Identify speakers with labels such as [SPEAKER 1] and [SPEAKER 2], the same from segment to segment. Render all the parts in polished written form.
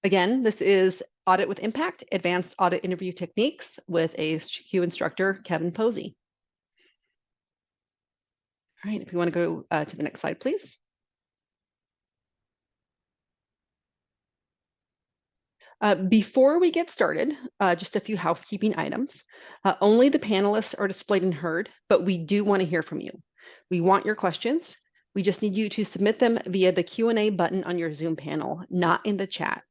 [SPEAKER 1] Again, this is Audit with Impact, Advanced Audit Interview Techniques with ASQ Instructor Kevin Posey. All right, if you want to go to the next slide, please. Before we get started, just a few housekeeping items. Only the panelists are displayed and heard, but we do want to hear from you. We want your questions. We just need you to submit them via the Q&A button on your Zoom panel, not in the chat.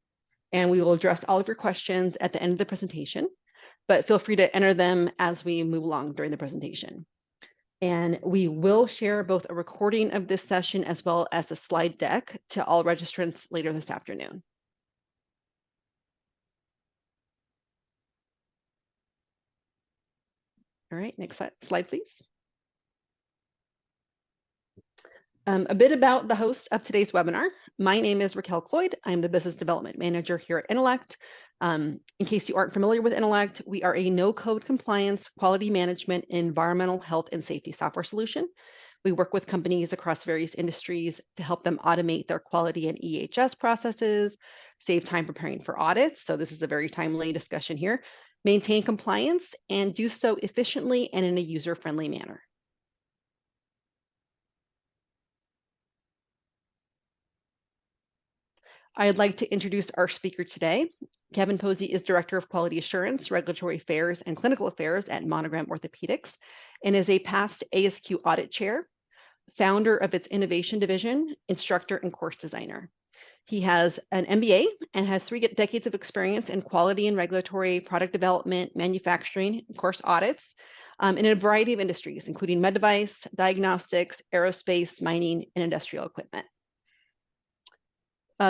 [SPEAKER 1] And we will address all of your questions at the end of the presentation, but feel free to enter them as we move along during the presentation. And we will share both a recording of this session as well as a slide deck to all registrants later this afternoon. All right, next slide, please. A bit about the host of today's webinar. My name is Raquel Cloyd. I'm the Business Development Manager here at Intellect. In case you aren't familiar with Intellect, we are a no-code compliance, quality management, environmental health and safety software solution. We work with companies across various industries to help them automate their quality and EHS processes, save time preparing for audits. So this is a very timely discussion here. Maintain compliance and do so efficiently and in a user-friendly manner. I'd like to introduce our speaker today. Kevin Posey is Director of Quality Assurance, Regulatory Affairs, and Clinical Affairs at Monogram Orthopedics and is a past ASQ Audit Chair, founder of its Innovation Division, instructor, and course designer. He has an MBA and has 3 decades of experience in quality and regulatory, product development, manufacturing, and course audits in a variety of industries, including med device, diagnostics, aerospace, mining, and industrial equipment.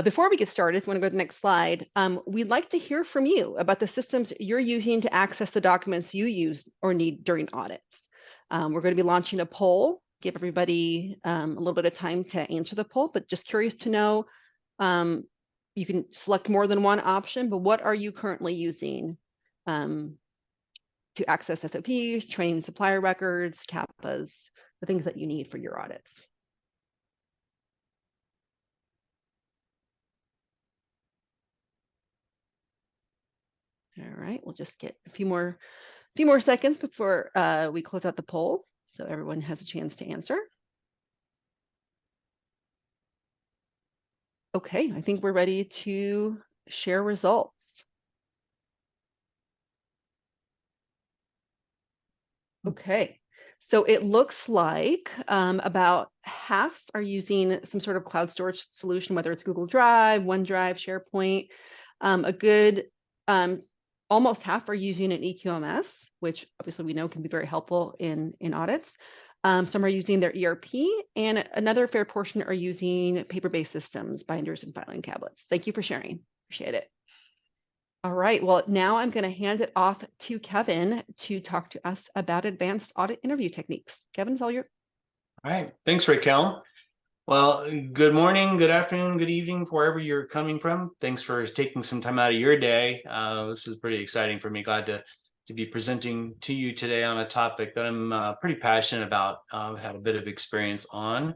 [SPEAKER 1] Before we get started, if you want to go to the next slide, we'd like to hear from you about the systems you're using to access the documents you use or need during audits. We're going to be launching a poll, give everybody a little bit of time to answer the poll, but just curious to know, you can select more than one option, but what are you currently using to access SOPs, training supplier records, CAPAs, the things that you need for your audits? All right, we'll just get a few more seconds before we close out the poll, so everyone has a chance to answer. Okay, I think we're ready to share results. Okay, so it looks like about half are using some sort of cloud storage solution, whether it's Google Drive, OneDrive, SharePoint. A good almost half are using an EQMS, which obviously we know can be very helpful in audits. Some are using their ERP, and another fair portion are using paper-based systems, binders, and filing cabinets. Thank you for sharing. Appreciate it. All right, well, now I'm going to hand it off to Kevin to talk to us about advanced audit interview techniques. Kevin, it's all yours.
[SPEAKER 2] All right, thanks, Raquel. Well, good morning, good afternoon, good evening, wherever you're coming from. Thanks for taking some time out of your day. This is pretty exciting for me. Glad to be presenting to you today on a topic that I'm pretty passionate about, had a bit of experience on,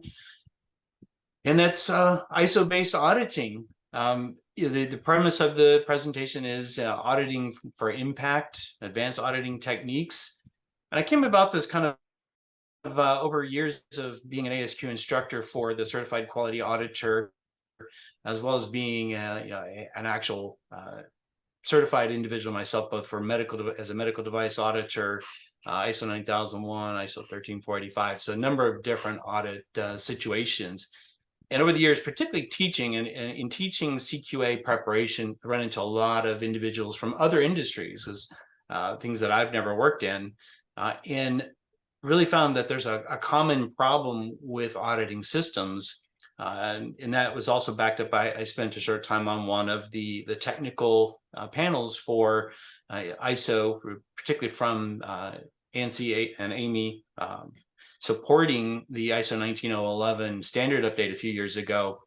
[SPEAKER 2] and that's ISO-based auditing. The premise of the presentation is auditing for impact, advanced auditing techniques. And I came about this kind of over years of being an ASQ instructor for the Certified Quality Auditor, as well as being an actual certified individual myself, both for as a medical device auditor, ISO 9001, ISO 13485, so a number of different audit situations. And over the years, particularly teaching, and in teaching CQA preparation, I run into a lot of individuals from other industries, as things that I've never worked in, and really found that there's a common problem with auditing systems. And that was also backed up by, I spent a short time on one of the technical panels for ISO, particularly from ANSI and AMI, supporting the ISO 19011 standard update a few years ago.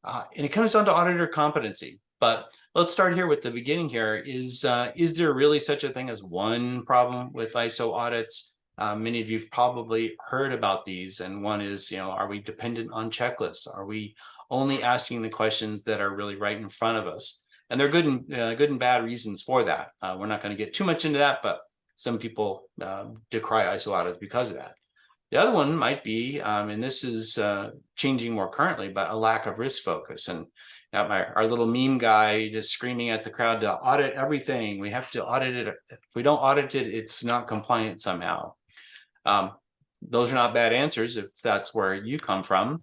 [SPEAKER 2] And it comes down to auditor competency. But let's start here with the beginning here. Is there really such a thing as one problem with ISO audits? Many of you've probably heard about these, and one is, are we dependent on checklists? Are we only asking the questions that are really right in front of us? And there are good and bad reasons for that. We're not going to get too much into that, but some people decry ISO audits because of that. The other one might be, and this is changing more currently, but a lack of risk focus. And our little meme guy just screaming at the crowd to audit everything. We have to audit it. If we don't audit it, it's not compliant somehow. Those are not bad answers if that's where you come from.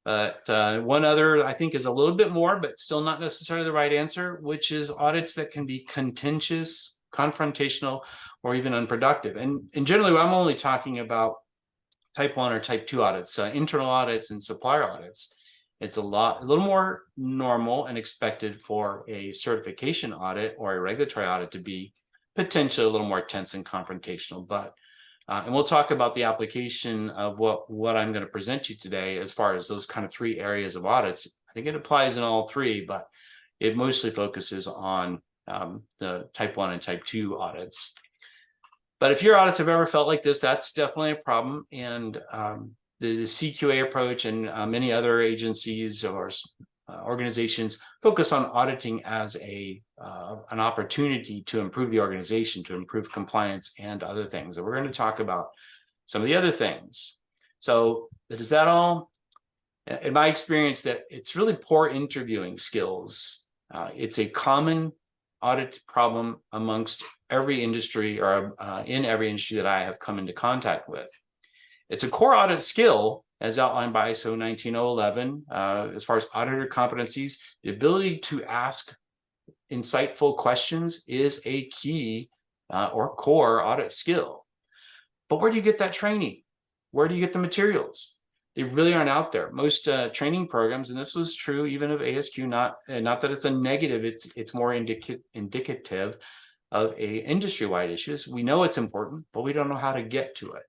[SPEAKER 2] But one other I think is a little bit more, but still not necessarily the right answer, which is audits that can be contentious, confrontational, or even unproductive. And generally, I'm only talking about type 1 or type 2 audits, internal audits and supplier audits. It's a little more normal and expected for a certification audit or a regulatory audit to be potentially a little more tense and confrontational. But and we'll talk about the application of what I'm going to present you today as far as those kind of 3 areas of audits. I think it applies in all 3, but it mostly focuses on the type 1 and type 2 audits. But if your audits have ever felt like this, that's definitely a problem. And the CQA approach and many other agencies or organizations focus on auditing as an opportunity to improve the organization, to improve compliance and other things. And we're going to talk about some of the other things. So does that all? In my experience, that it's really poor interviewing skills. It's a common audit problem amongst every industry or in every industry that I have come into contact with. It's a core audit skill as outlined by ISO 19011. As far as auditor competencies, the ability to ask insightful questions is a key or core audit skill. But where do you get that training? Where do you get the materials? They really aren't out there. Most training programs, and this was true even of ASQ, not that it's a negative, it's more indicative of a industry-wide issues. We know it's important, but we don't know how to get to it.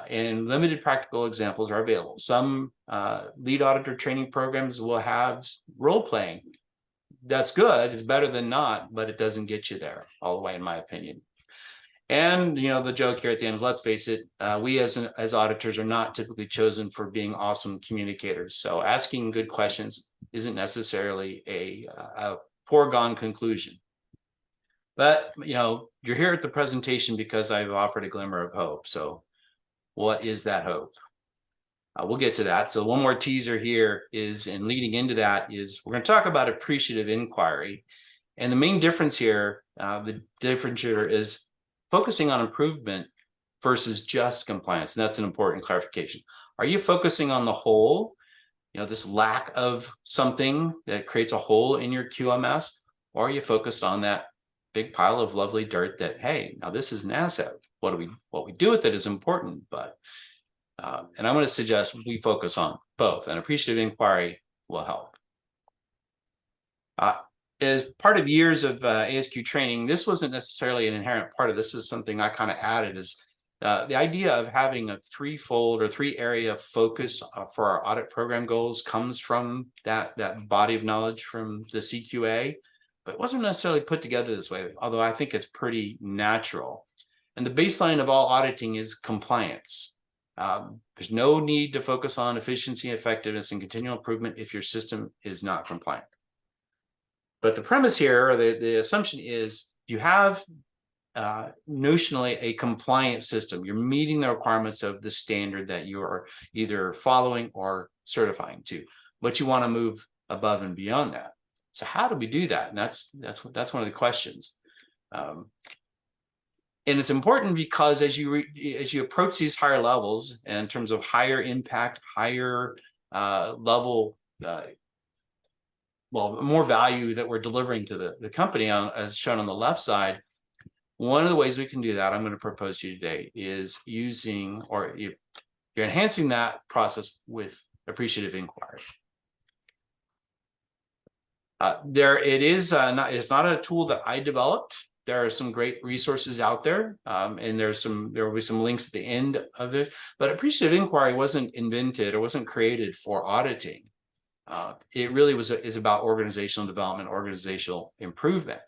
[SPEAKER 2] And limited practical examples are available. Some lead auditor training programs will have role-playing. That's good, it's better than not, but it doesn't get you there all the way, in my opinion. And the joke here at the end is, let's face it, we as auditors are not typically chosen for being awesome communicators. So asking good questions isn't necessarily a foregone conclusion. But you're here at the presentation because I've offered a glimmer of hope. So what is that hope? We'll get to that. So one more teaser here is, and leading into that is, we're going to talk about appreciative inquiry. And the main difference here, the differentiator is focusing on improvement versus just compliance. And that's an important clarification. Are you focusing on the whole, this lack of something that creates a hole in your QMS? Or are you focused on that big pile of lovely dirt that, hey, now this is an asset. What we do with it is important, but and I'm going to suggest we focus on both, and appreciative inquiry will help. As part of years of ASQ training, this wasn't necessarily an inherent part of this. Is something I kind of added, is the idea of having a 3-fold or 3-area focus for our audit program goals comes from that body of knowledge from the CQA, but it wasn't necessarily put together this way, although I think it's pretty natural. And the baseline of all auditing is compliance. There's no need to focus on efficiency, effectiveness, and continual improvement if your system is not compliant. But the premise here, or the assumption is, you have notionally a compliant system. You're meeting the requirements of the standard that you are either following or certifying to, but you want to move above and beyond that. So how do we do that? And that's one of the questions. And it's important because as you approach these higher levels, and in terms of higher impact, higher level, more value that we're delivering to the company, as shown on the left side, one of the ways we can do that, I'm going to propose to you today, is using, or you're enhancing that process with appreciative inquiry. It's not a tool that I developed. There are some great resources out there, and there will be some links at the end of it. But appreciative inquiry wasn't invented or wasn't created for auditing. It really is about organizational development, organizational improvement.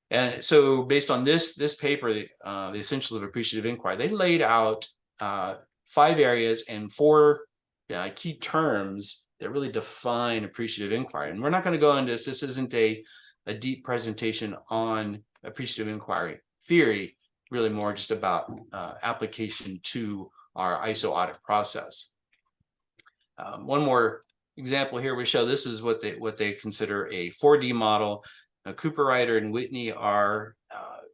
[SPEAKER 2] And so, based on this paper, the essentials of appreciative inquiry, they laid out 5 areas and 4 key terms that really define appreciative inquiry. And we're not going to go into this. This isn't a deep presentation on appreciative inquiry theory, really more just about application to our ISO audit process. One more example here we show, this is what they consider a 4D model. Cooper, Ryder, and Whitney are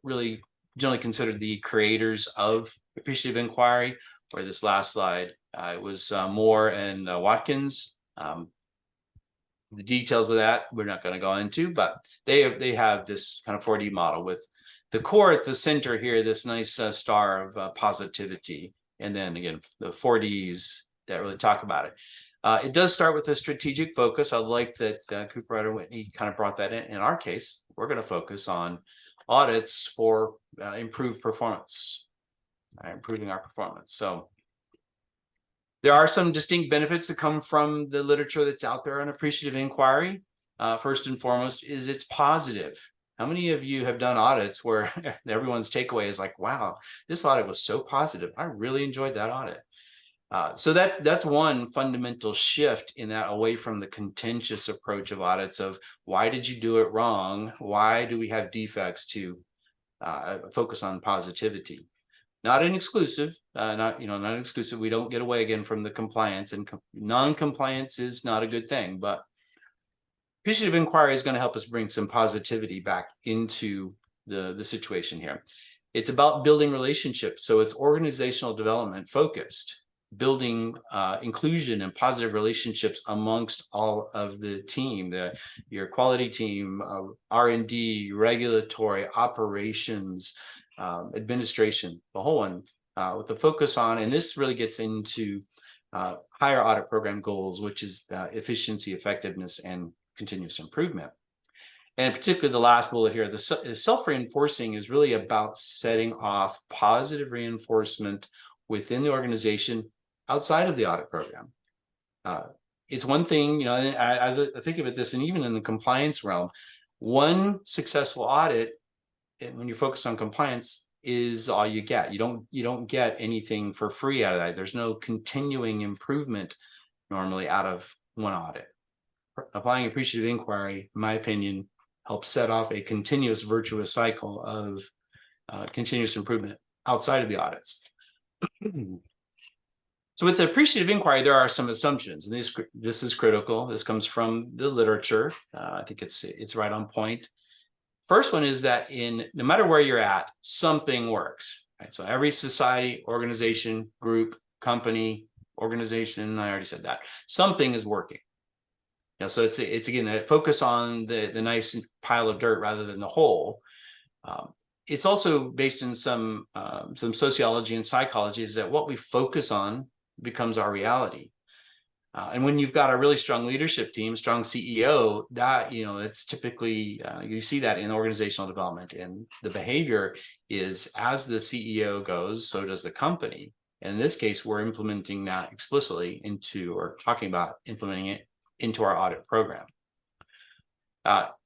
[SPEAKER 2] really generally considered the creators of appreciative inquiry, where this last slide, it was Moore and Watkins. The details of that we're not going to go into, but they have this kind of 4D model with the core at the center here, this nice star of positivity, and then again the 4Ds that really talk about it. It does start with a strategic focus. I like that Cooper, Ryder, Whitney kind of brought that in. In our case, we're going to focus on audits for improved performance, improving our performance. So there are some distinct benefits that come from the literature that's out there on appreciative inquiry. First and foremost is it's positive. How many of you have done audits where everyone's takeaway is like, wow, this audit was so positive. I really enjoyed that audit. So that's one fundamental shift in that, away from the contentious approach of audits of why did you do it wrong? Why do we have defects, to focus on positivity? Not an exclusive, not an exclusive. We don't get away again from the compliance, and non-compliance is not a good thing, but appreciative inquiry is going to help us bring some positivity back into the situation here. It's about building relationships. So it's organizational development focused, building inclusion and positive relationships amongst all of the team, your quality team, R&D, regulatory, operations, administration, the whole one, with the focus on, and this really gets into higher audit program goals, which is efficiency, effectiveness, and continuous improvement. And particularly the last bullet here, the self-reinforcing is really about setting off positive reinforcement within the organization outside of the audit program. It's one thing, I think of it this, and even in the compliance realm, one successful audit, and when you focus on compliance, is all you get. You don't get anything for free out of that. There's no continuing improvement normally out of one audit. Applying appreciative inquiry, in my opinion, helps set off a continuous virtuous cycle of continuous improvement outside of the audits. So with the appreciative inquiry, there are some assumptions, and this is critical. This comes from the literature. I think it's right on point. First one is that no matter where you're at, something works. Right? So every society, organization, group, company, organization, I already said that, something is working. So it's again a focus on the nice pile of dirt rather than the whole. It's also based in some sociology and psychology, is that what we focus on becomes our reality. And when you've got a really strong leadership team, strong CEO, that it's typically you see that in organizational development, and the behavior is as the CEO goes, so does the company. And in this case, we're implementing that explicitly into, or talking about implementing it into our audit program.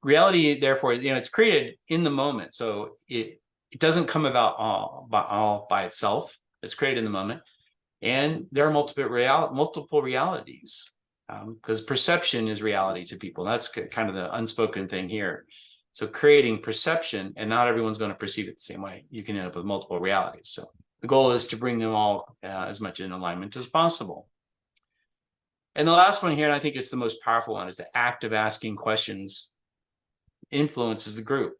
[SPEAKER 2] Reality, therefore, it's created in the moment, so it doesn't come about all by itself. It's created in the moment, and there are multiple realities, because perception is reality to people. That's kind of the unspoken thing here. So creating perception, and not everyone's going to perceive it the same way. You can end up with multiple realities. So the goal is to bring them all as much in alignment as possible. And the last one here, and I think it's the most powerful one, is the act of asking questions influences the group.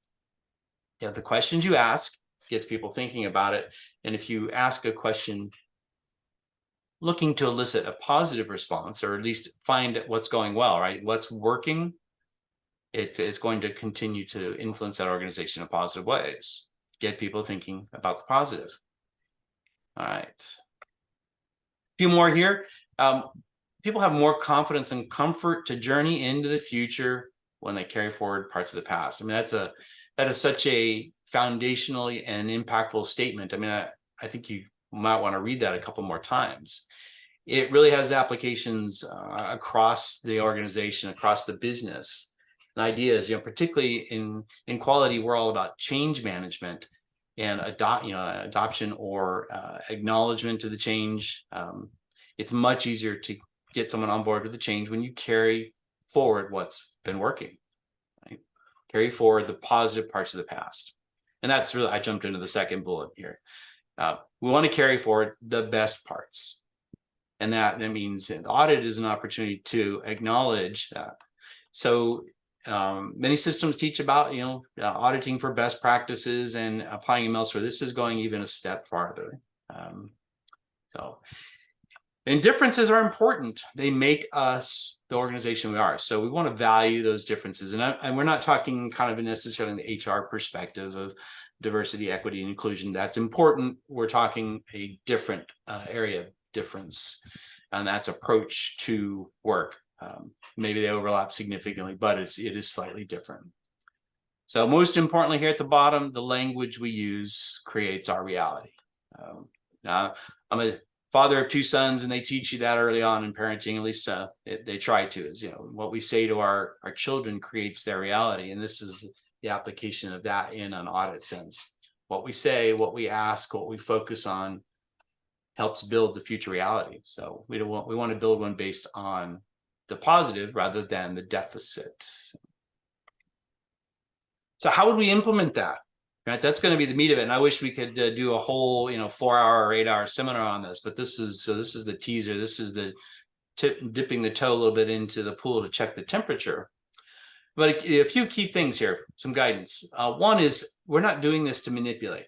[SPEAKER 2] The questions you ask gets people thinking about it. And if you ask a question looking to elicit a positive response, or at least find what's going well, right? What's working, it's going to continue to influence that organization in positive ways. Get people thinking about the positive. All right. A few more here. People have more confidence and comfort to journey into the future when they carry forward parts of the past. I mean, that is such a foundational and impactful statement. I mean, I think you might want to read that a couple more times. It really has applications across the organization, across the business. And ideas, particularly in quality, we're all about change management and adoption or acknowledgement of the change. It's much easier to get someone on board with the change when you carry forward what's been working, right? Carry forward the positive parts of the past. And that's really, I jumped into the second bullet here. We want to carry forward the best parts. And that means an audit is an opportunity to acknowledge that. So many systems teach about, auditing for best practices and applying them elsewhere. This is going even a step farther. And differences are important. They make us the organization we are. So we want to value those differences. And we're not talking kind of necessarily in the HR perspective of diversity, equity, and inclusion. That's important. We're talking a different area of difference, and that's approach to work. Maybe they overlap significantly, but it is slightly different. So most importantly, here at the bottom, the language we use creates our reality. Now, I'm a father of 2 sons, and they teach you that early on in parenting. At least they try to. Is what we say to our children creates their reality, and this is the application of that in an audit sense. What we say, what we ask, what we focus on helps build the future reality. So we want to build one based on the positive rather than the deficit. So how would we implement that? Right, that's going to be the meat of it. And I wish we could do a whole 4-hour or 8-hour seminar on this. But this is the teaser. This is the dipping the toe a little bit into the pool to check the temperature. But a few key things here, some guidance. One is we're not doing this to manipulate.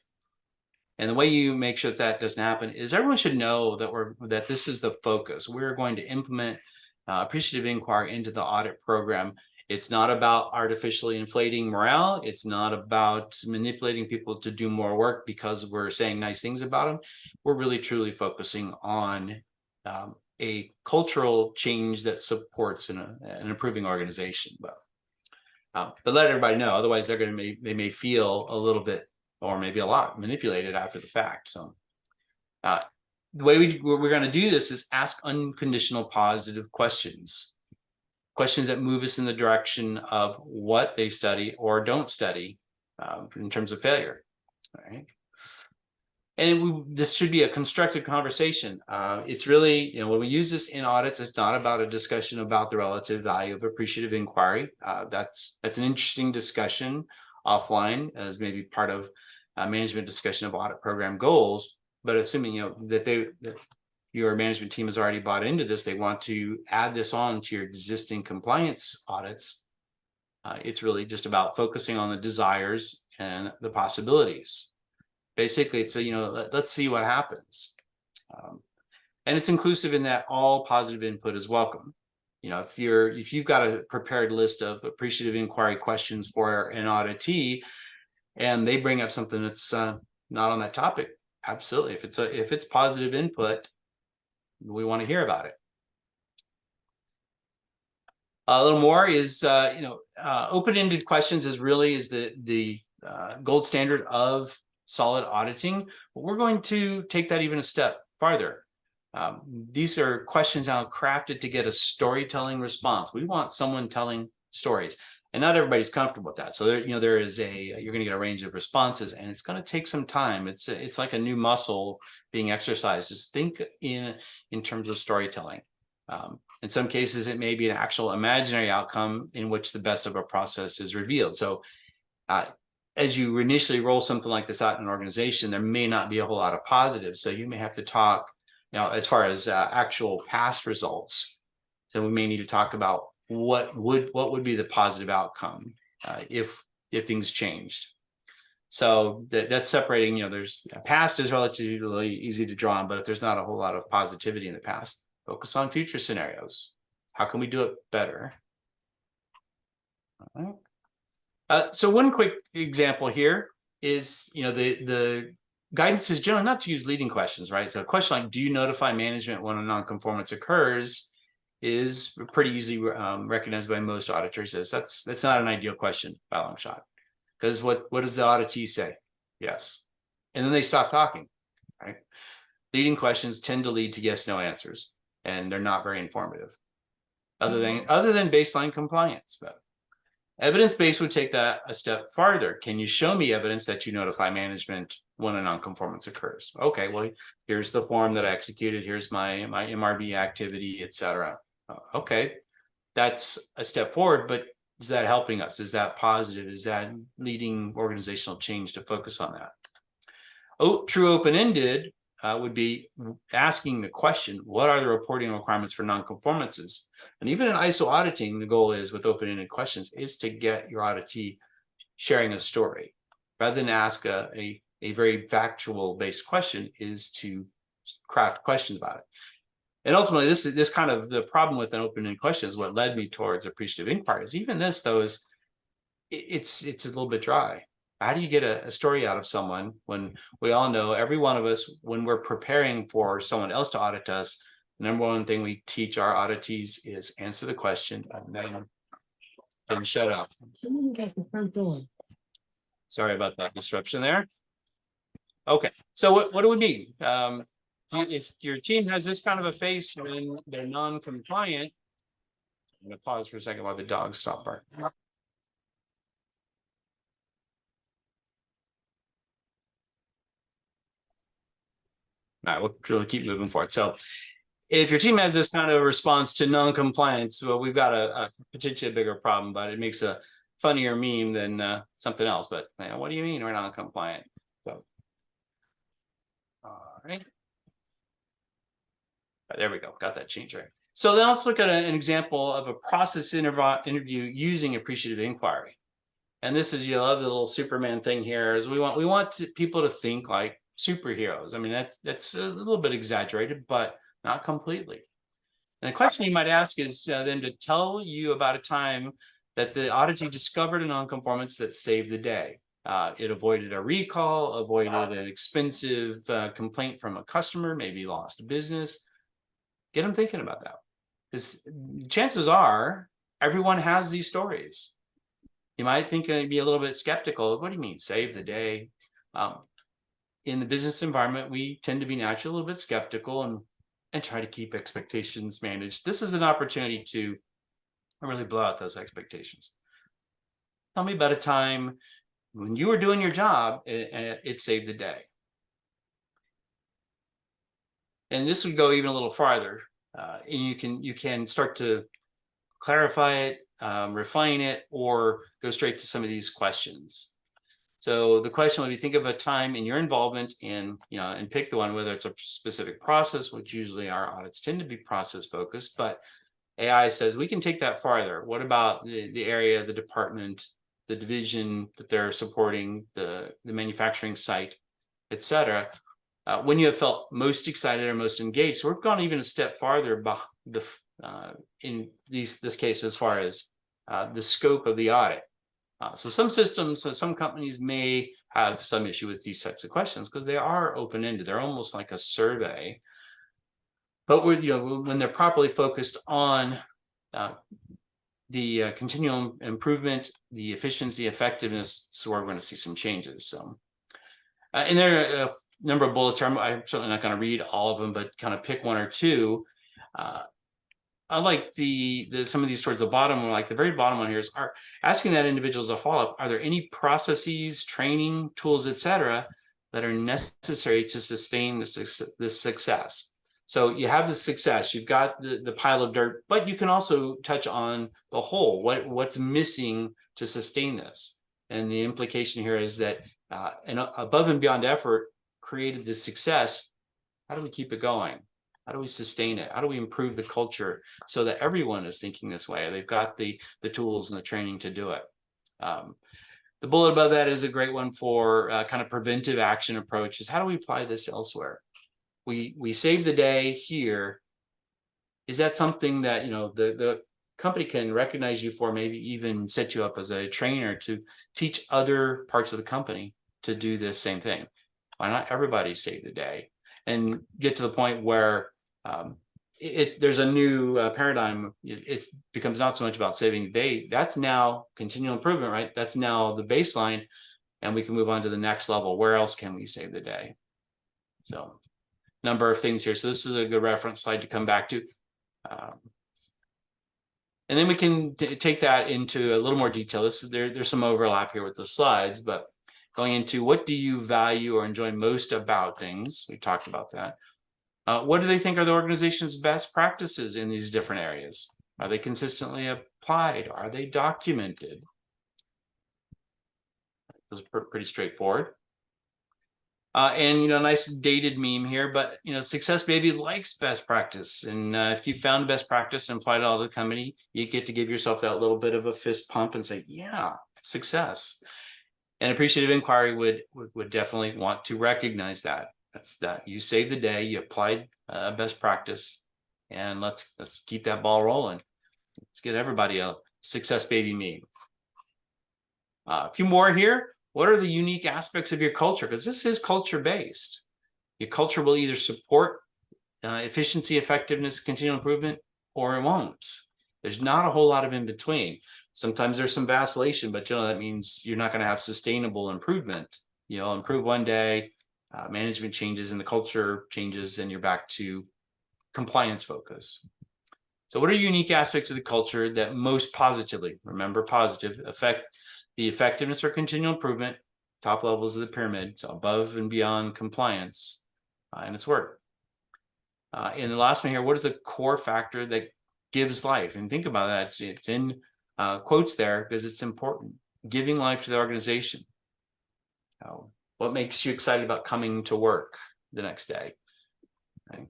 [SPEAKER 2] And the way you make sure that doesn't happen is everyone should know that this is the focus. We're going to implement appreciative inquiry into the audit program. It's not about artificially inflating morale. It's not about manipulating people to do more work because we're saying nice things about them. We're really truly focusing on a cultural change that supports an improving organization. But let everybody know, otherwise they may feel a little bit or maybe a lot manipulated after the fact. So the way we're going to do this is ask unconditional positive questions. Questions that move us in the direction of what they study or don't study in terms of failure. All right. And this should be a constructive conversation. It's really, when we use this in audits, it's not about a discussion about the relative value of appreciative inquiry. That's an interesting discussion offline as maybe part of management discussion of audit program goals. But assuming that your management team has already bought into this, they want to add this on to your existing compliance audits. It's really just about focusing on the desires and the possibilities. Basically, it's let's see what happens. And it's inclusive in that all positive input is welcome. If you've got a prepared list of appreciative inquiry questions for an auditee, and they bring up something that's not on that topic, absolutely. If it's positive input, we want to hear about it. A little more is, open-ended questions is the gold standard of solid auditing. But we're going to take that even a step farther. These are questions now crafted to get a storytelling response. We want someone telling stories, and not everybody's comfortable with that. So you're going to get a range of responses, and it's going to take some time. It's like a new muscle being exercised. Just think in terms of storytelling. In some cases, it may be an actual imaginary outcome in which the best of a process is revealed. So as you initially roll something like this out in an organization, there may not be a whole lot of positives. So you may have to talk, as far as actual past results. So we may need to talk about what would be the positive outcome if things changed. So that's separating. There's past is relatively easy to draw on, but if there's not a whole lot of positivity in the past, focus on future scenarios. How can we do it better? All right. So one quick example here is, the guidance is generally not to use leading questions, right? So a question like, do you notify management when a nonconformance occurs, is pretty easily recognized by most auditors as that's not an ideal question by a long shot. Because what does the auditee say? Yes. And then they stop talking, right? Leading questions tend to lead to yes/no answers, and they're not very informative, other than baseline compliance. But Evidence-based would take that a step farther. Can you show me evidence that you notify management when a nonconformance occurs? Okay, well, here's the form that I executed. Here's my MRB activity, etc. Okay, that's a step forward, but is that helping us? Is that positive? Is that leading organizational change to focus on that? Oh, true open-ended would be asking the question, what are the reporting requirements for nonconformances? And even in ISO auditing, the goal is with open-ended questions is to get your auditee sharing a story. Rather than ask a very factual based question, is to craft questions about it. And ultimately, this kind of the problem with an open-ended question is what led me towards appreciative inquiries. Even this, though, is it's a little bit dry. How do you get a story out of someone when we all know, every one of us, when we're preparing for someone else to audit us, the number one thing we teach our auditees is answer the question and shut up.
[SPEAKER 3] Someone's at the front door.
[SPEAKER 2] Sorry about that disruption there. Okay, so what do we mean? If your team has this kind of a face when they're non-compliant, I'm going to pause for a second while the dogs stop barking. All right, we'll really keep moving forward. So if your team has this kind of response to non-compliance, well, we've got a potentially bigger problem, but it makes a funnier meme than something else. But man, what do you mean we're non-compliant? So, all right. There we go. Got that change right. So then let's look at an example of a process interview using appreciative inquiry. And this is, you love the little Superman thing here, is we want people to think like superheroes. I mean, that's a little bit exaggerated, but not completely. And the question you might ask is then to tell you about a time that the auditee discovered a nonconformance that saved the day. It avoided a recall, avoided an expensive complaint from a customer, maybe lost a business. Get them thinking about that, because chances are everyone has these stories. You might think and be a little bit skeptical. What do you mean, save the day? In the business environment, we tend to be naturally a little bit skeptical and try to keep expectations managed. This is an opportunity to really blow out those expectations. Tell me about a time when you were doing your job, it saved the day. And this would go even a little farther. And you can start to clarify it, refine it, or go straight to some of these questions. So the question would be, think of a time in your involvement in, and pick the one, whether it's a specific process, which usually our audits tend to be process focused, but AI says we can take that farther. What about the area, the department, the division that they're supporting, the manufacturing site, et cetera? When you have felt most excited or most engaged. So we've gone even a step farther in this case as far as the scope of the audit. So some systems, some companies may have some issue with these types of questions because they are open-ended. They're almost like a survey. But when they're properly focused on the continuum improvement, the efficiency, effectiveness, so we're going to see some changes. So, and there are a number of bullets here. I'm certainly not going to read all of them, but kind of pick one or two. I like some of these towards the bottom, like the very bottom one here is asking that individual as a follow-up, are there any processes, training, tools, et cetera, that are necessary to sustain this success? So you have the success, you've got the pile of dirt, but you can also touch on the whole, what's missing to sustain this. And the implication here is that an above and beyond effort created this success. How do we keep it going? How do we sustain it? How do we improve the culture so that everyone is thinking this way? They've got the tools and the training to do it. The bullet above that is a great one for kind of preventive action approach, is how do we apply this elsewhere? We save the day here. Is that something that the company can recognize you for, maybe even set you up as a trainer to teach other parts of the company to do this same thing? Why not everybody save the day and get to the point where there's a new paradigm. It becomes not so much about saving the day. That's now continual improvement, right? That's now the baseline, and we can move on to the next level. Where else can we save the day? So, number of things here. So this is a good reference slide to come back to. And then we can take that into a little more detail. There's some overlap here with the slides, but going into what do you value or enjoy most about things? We talked about that. What do they think are the organization's best practices in these different areas? Are they consistently applied? Are they documented? Those are pretty straightforward. And, nice dated meme here, but, Success Baby likes best practice. And if you found best practice and applied it all to the company, you get to give yourself that little bit of a fist pump and say, yeah, success. And Appreciative Inquiry would definitely want to recognize that. That's that you saved the day, you applied best practice, and let's keep that ball rolling. Let's get everybody a Success Baby meme. A few more here. What are the unique aspects of your culture? Because this is culture-based. Your culture will either support efficiency, effectiveness, continual improvement, or it won't. There's not a whole lot of in between. Sometimes there's some vacillation, but that means you're not going to have sustainable improvement. Improve one day, management changes and the culture changes, and you're back to compliance focus. So what are unique aspects of the culture that most positively, remember positive, affect the effectiveness or continual improvement, top levels of the pyramid, so above and beyond compliance and its work? And the last one here, what is the core factor that gives life? And think about that. It's in quotes there because it's important. Giving life to the organization. What makes you excited about coming to work the next day? Okay.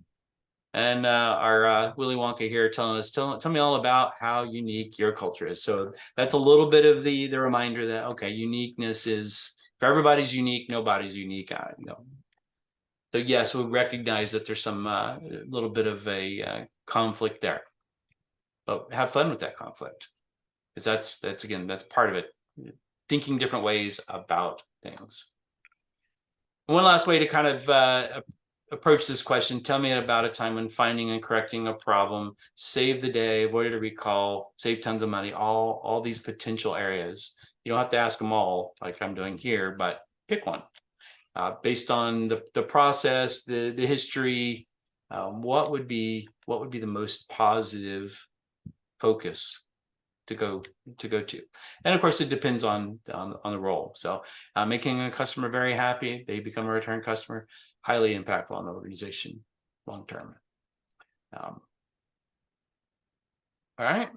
[SPEAKER 2] And our Willy Wonka here telling us, tell me all about how unique your culture is. So that's a little bit of the reminder that, okay, uniqueness is, if everybody's unique, nobody's unique. So yes, we recognize that there's some little bit of a conflict there, but have fun with that conflict, because that's part of it. Thinking different ways about things. One last way to kind of approach this question, tell me about a time when finding and correcting a problem saved the day, avoided a recall, saved tons of money, all these potential areas. You don't have to ask them all like I'm doing here, but pick one. Based on the process, the history, what would be the most positive focus to go to? And of course, it depends on the role. So making a customer very happy, they become a return customer, highly impactful on the organization long term. All right.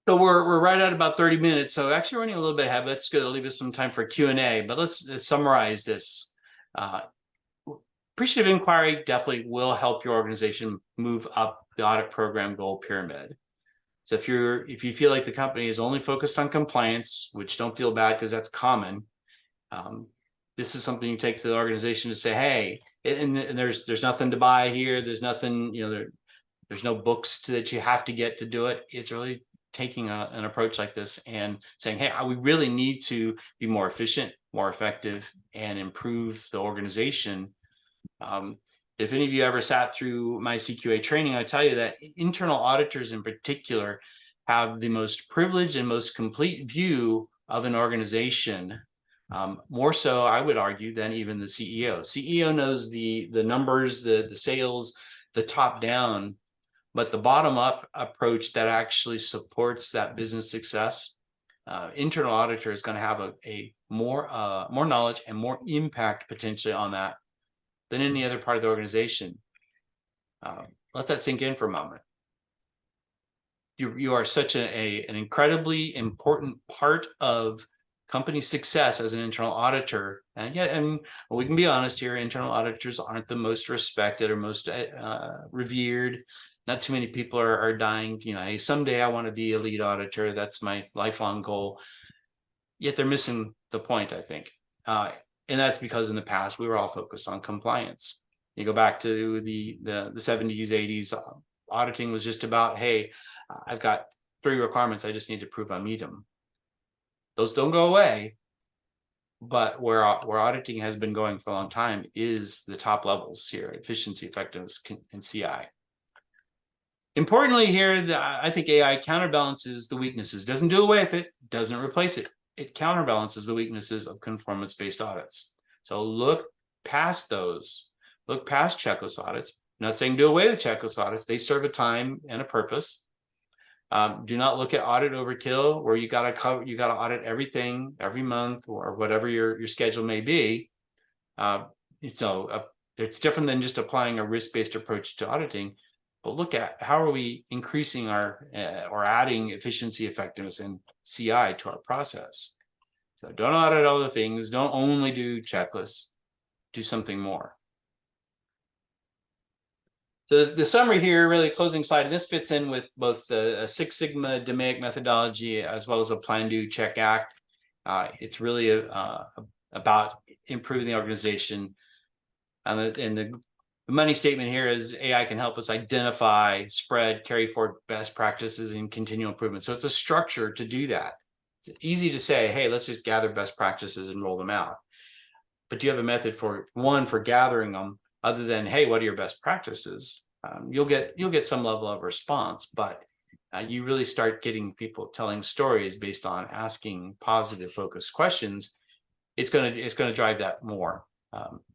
[SPEAKER 2] So we're right at about 30 minutes. So actually running a little bit ahead. That's good. It'll leave us some time for Q&A. But let's summarize this. Appreciative Inquiry definitely will help your organization move up the audit program goal pyramid. So if you feel like the company is only focused on compliance, which don't feel bad because that's common, this is something you take to the organization to say, hey, and there's nothing to buy here. There's nothing, there's no books that you have to get to do it. It's really taking an approach like this and saying, hey, we really need to be more efficient, more effective, and improve the organization. If any of you ever sat through my CQA training, I tell you that internal auditors in particular have the most privileged and most complete view of an organization. More so, I would argue, than even the CEO. CEO knows the numbers, the sales, the top down, but the bottom up approach that actually supports that business success, internal auditor is going to have a more knowledge and more impact potentially on that than any other part of the organization. Let that sink in for a moment. You are such an incredibly important part of company success as an internal auditor. And we can be honest here, internal auditors aren't the most respected or most revered. Not too many people are dying, hey, someday I want to be a lead auditor. That's my lifelong goal. Yet they're missing the point, I think. And that's because in the past, we were all focused on compliance. You go back to the 70s, 80s, auditing was just about, hey, I've got 3 requirements. I just need to prove I meet them. Those don't go away. But where auditing has been going for a long time is the top levels here, efficiency, effectiveness, and CI. Importantly here, I think AI counterbalances the weaknesses. Doesn't do away with it, doesn't replace it. It counterbalances the weaknesses of conformance-based audits. So look past those. Look past checklist audits. I'm not saying do away with checklist audits. They serve a time and a purpose. Do not look at audit overkill, where you got to audit everything every month or whatever your schedule may be. It's different than just applying a risk-based approach to auditing, but look at how are we increasing our or adding efficiency, effectiveness, and CI to our process. So don't audit other things. Don't only do checklists. Do something more. So the summary here, really closing slide, and this fits in with both the Six Sigma DMAIC methodology as well as a plan, do, check, act. It's really about improving the organization. And the money statement here is AI can help us identify, spread, carry forward best practices and continual improvement. So it's a structure to do that. It's easy to say, hey, let's just gather best practices and roll them out. But do you have a method for gathering them, other than, hey, what are your best practices? You'll get some level of response, but you really start getting people telling stories based on asking positive, focused questions. It's gonna drive that more.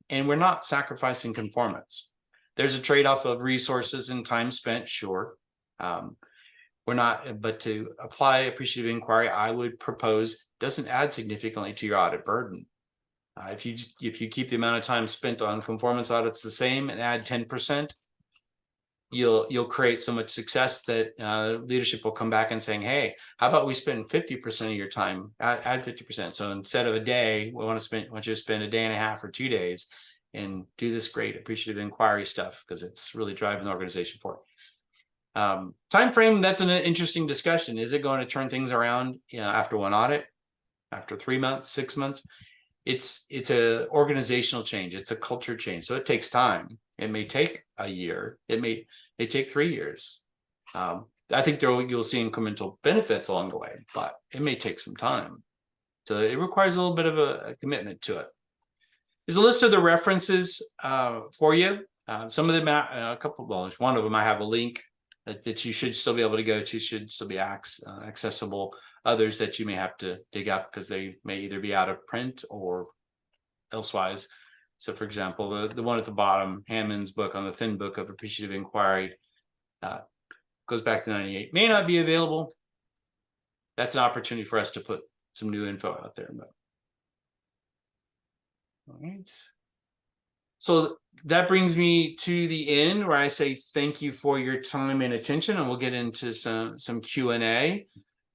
[SPEAKER 2] And we're not sacrificing conformance. There's a trade-off of resources and time spent, sure. We're not, but to apply appreciative inquiry, I would propose, doesn't add significantly to your audit burden. If you keep the amount of time spent on conformance audits the same and add 10%, you'll create so much success that leadership will come back and saying, hey, how about we spend 50% of your time, add 50%. So instead of a day, we want you to spend a day and a half or 2 days and do this great appreciative inquiry stuff, because it's really driving the organization forward. Time frame, that's an interesting discussion. Is it going to turn things around after one audit, after 3 months, 6 months? It's a organizational change. It's a culture change. So it takes time. It may take a year. It may take 3 years. I think you'll see incremental benefits along the way, but it may take some time. So it requires a little bit of a commitment to it. There's a list of the references for you. Some of them, one of them I have a link that you should still be able to go to, should still be accessible. Others that you may have to dig up because they may either be out of print or elsewise. So for example, the one at the bottom, Hammond's book on the thin book of appreciative inquiry, goes back to 98, may not be available. That's an opportunity for us to put some new info out there. But all right. So that brings me to the end where I say thank you for your time and attention, and we'll get into some Q&A.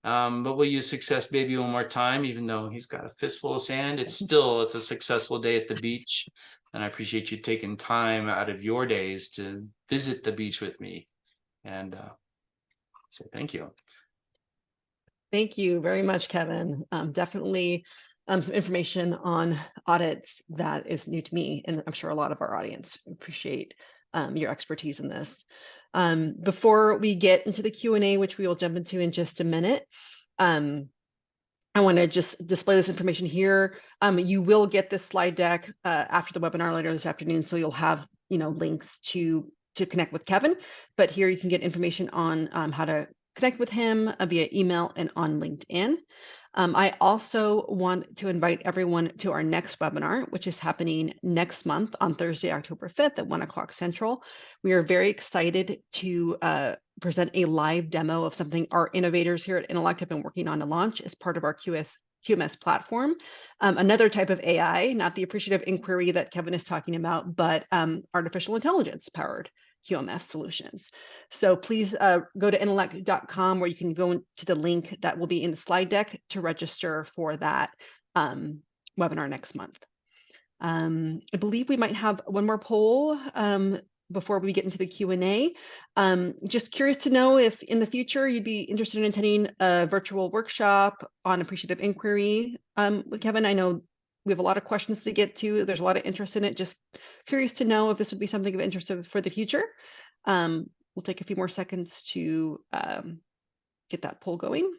[SPEAKER 2] But we'll use Success Baby one more time, even though he's got a fistful of sand. It's a successful day at the beach. And I appreciate you taking time out of your days to visit the beach with me. And say thank you.
[SPEAKER 1] Thank you very much, Kevin. Definitely some information on audits that is new to me, and I'm sure a lot of our audience appreciate your expertise in this. Before we get into the Q&A, which we will jump into in just a minute, I want to just display this information here. You will get this slide deck after the webinar later this afternoon, so you'll have links to connect with Kevin. But here you can get information on how to connect with him via email and on LinkedIn. I also want to invite everyone to our next webinar, which is happening next month on Thursday, October 5th at 1 o'clock Central. We are very excited to present a live demo of something our innovators here at Intellect have been working on to launch as part of our QMS platform. Another type of AI, not the appreciative inquiry that Kevin is talking about, but artificial intelligence powered QMS solutions. So please go to intellect.com, where you can go to the link that will be in the slide deck to register for that webinar next month. I believe we might have one more poll before we get into the Q&A. Just curious to know if in the future you'd be interested in attending a virtual workshop on appreciative inquiry with Kevin. I know we have a lot of questions to get to. There's a lot of interest in it. Just curious to know if this would be something of interest for the future. We'll take a few more seconds to get that poll going.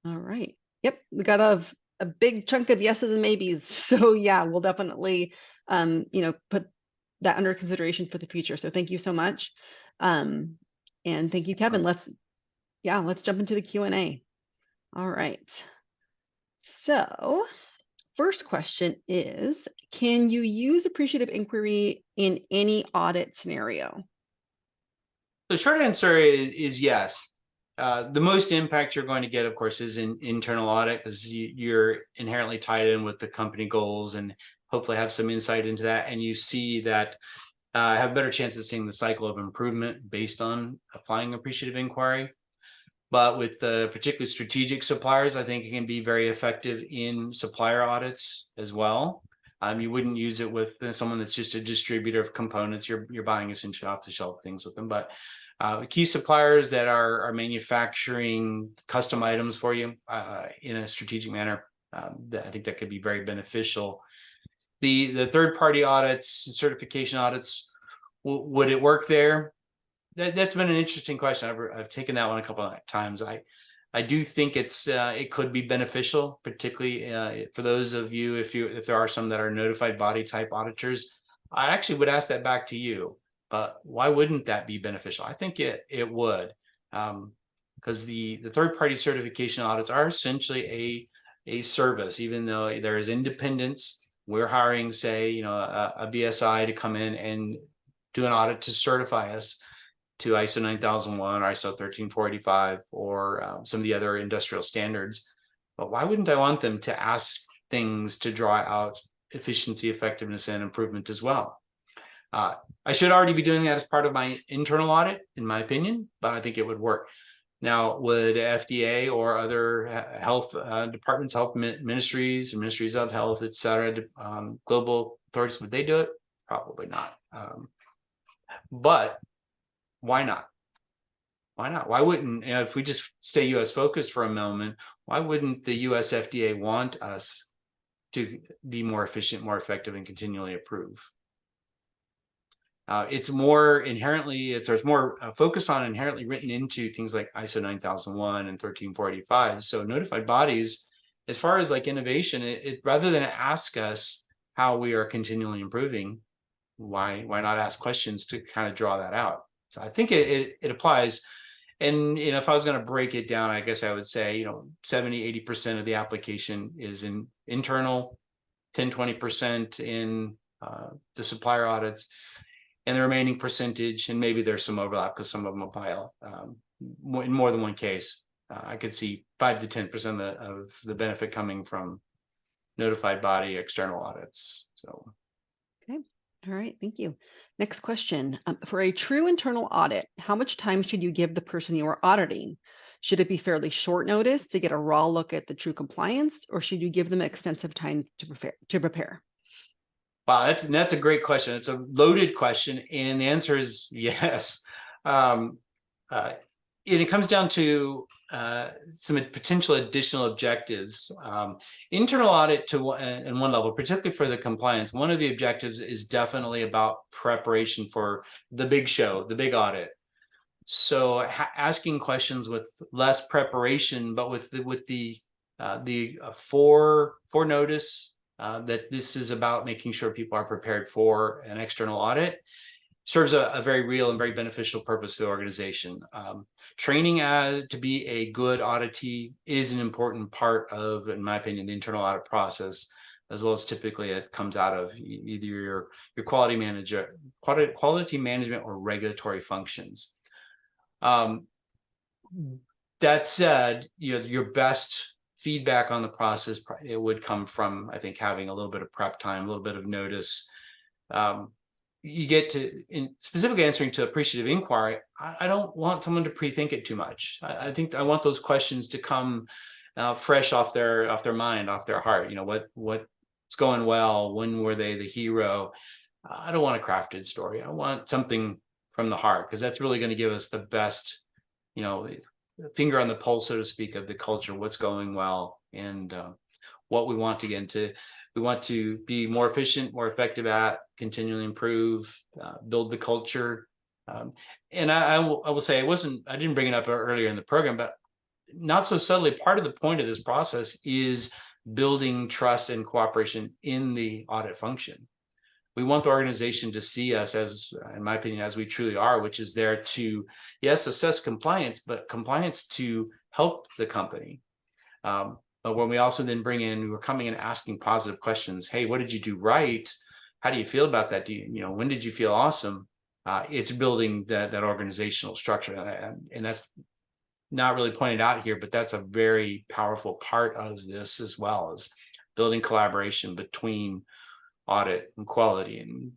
[SPEAKER 1] All right. Yep, we got a big chunk of yeses and maybes. So yeah, we'll definitely put that under consideration for the future. So thank you so much. And thank you, Kevin. Let's jump into the Q&A. All right. So first question is, can you use appreciative inquiry in any audit scenario?
[SPEAKER 2] The short answer is yes. The most impact you're going to get, of course, is in internal audit, because you're inherently tied in with the company goals and hopefully have some insight into that. And you see that have a better chance of seeing the cycle of improvement based on applying appreciative inquiry. But with particularly strategic suppliers, I think it can be very effective in supplier audits as well. You wouldn't use it with someone that's just a distributor of components. You're buying essentially off-the-shelf things with them. But key suppliers that are manufacturing custom items for you in a strategic manner, I think that could be very beneficial. The third-party audits, certification audits, would it work there? That's been an interesting question. I've taken that one a couple of times. I do think it could be beneficial, particularly for those of you, if there are some that are notified body type auditors. I actually would ask that back to you. Why wouldn't that be beneficial? I think it would, because the third-party certification audits are essentially a service, even though there is independence. We're hiring, say, a BSI to come in and do an audit to certify us to ISO 9001 or ISO 13485 or some of the other industrial standards. But why wouldn't I want them to ask things to draw out efficiency, effectiveness, and improvement as well? I should already be doing that as part of my internal audit, in my opinion, but I think it would work. Now, would FDA or other health departments, health ministries, ministries of health, et cetera, global authorities, would they do it? Probably not. But why not? Why not? Why wouldn't, if we just stay US focused for a moment, why wouldn't the US FDA want us to be more efficient, more effective, and continually improve? It's more inherently, there's more focused on inherently written into things like ISO 9001 and 13485. So notified bodies, as far as like innovation, it rather than ask us how we are continually improving, why not ask questions to kind of draw that out? So I think it applies. And if I was going to break it down, I guess I would say 70-80% of the application is in internal, 10-20% in the supplier audits, and the remaining percentage, and maybe there's some overlap because some of them apply in more than one case. I could see 5 to 10% of the benefit coming from notified body external audits. So,
[SPEAKER 1] okay, all right, thank you. Next question: for a true internal audit, how much time should you give the person you are auditing? Should it be fairly short notice to get a raw look at the true compliance, or should you give them extensive time to prepare?
[SPEAKER 2] Wow, that's a great question. It's a loaded question, and the answer is yes. It comes down to some potential additional objectives. Internal audit in one level, particularly for the compliance, one of the objectives is definitely about preparation for the big show, the big audit. So asking questions with less preparation, but with the foreknown that this is about making sure people are prepared for an external audit, serves a very real and very beneficial purpose to the organization. Training to be a good auditee is an important part of, in my opinion, the internal audit process, as well as typically it comes out of either your quality management or regulatory functions. That said, your best feedback on the process, it would come from, I think, having a little bit of prep time, a little bit of notice. You get to, in specifically answering to appreciative inquiry, I don't want someone to pre-think it too much. I think I want those questions to come fresh off their mind, off their heart. What's going well? When were they the hero? I don't want a crafted story. I want something from the heart, because that's really going to give us the best, finger on the pulse, so to speak, of the culture, what's going well, and what we want to get into. We want to be more efficient, more effective at, continually improve, build the culture. And I will say, I didn't bring it up earlier in the program, but not so subtly, part of the point of this process is building trust and cooperation in the audit function. We want the organization to see us as, in my opinion, as we truly are, which is there to, yes, assess compliance, but compliance to help the company. when we also then bring in, we're coming and asking positive questions. Hey, what did you do right? How do you feel about that? When did you feel awesome? It's building that organizational structure. And that's not really pointed out here, but that's a very powerful part of this, as well as building collaboration between audit and quality and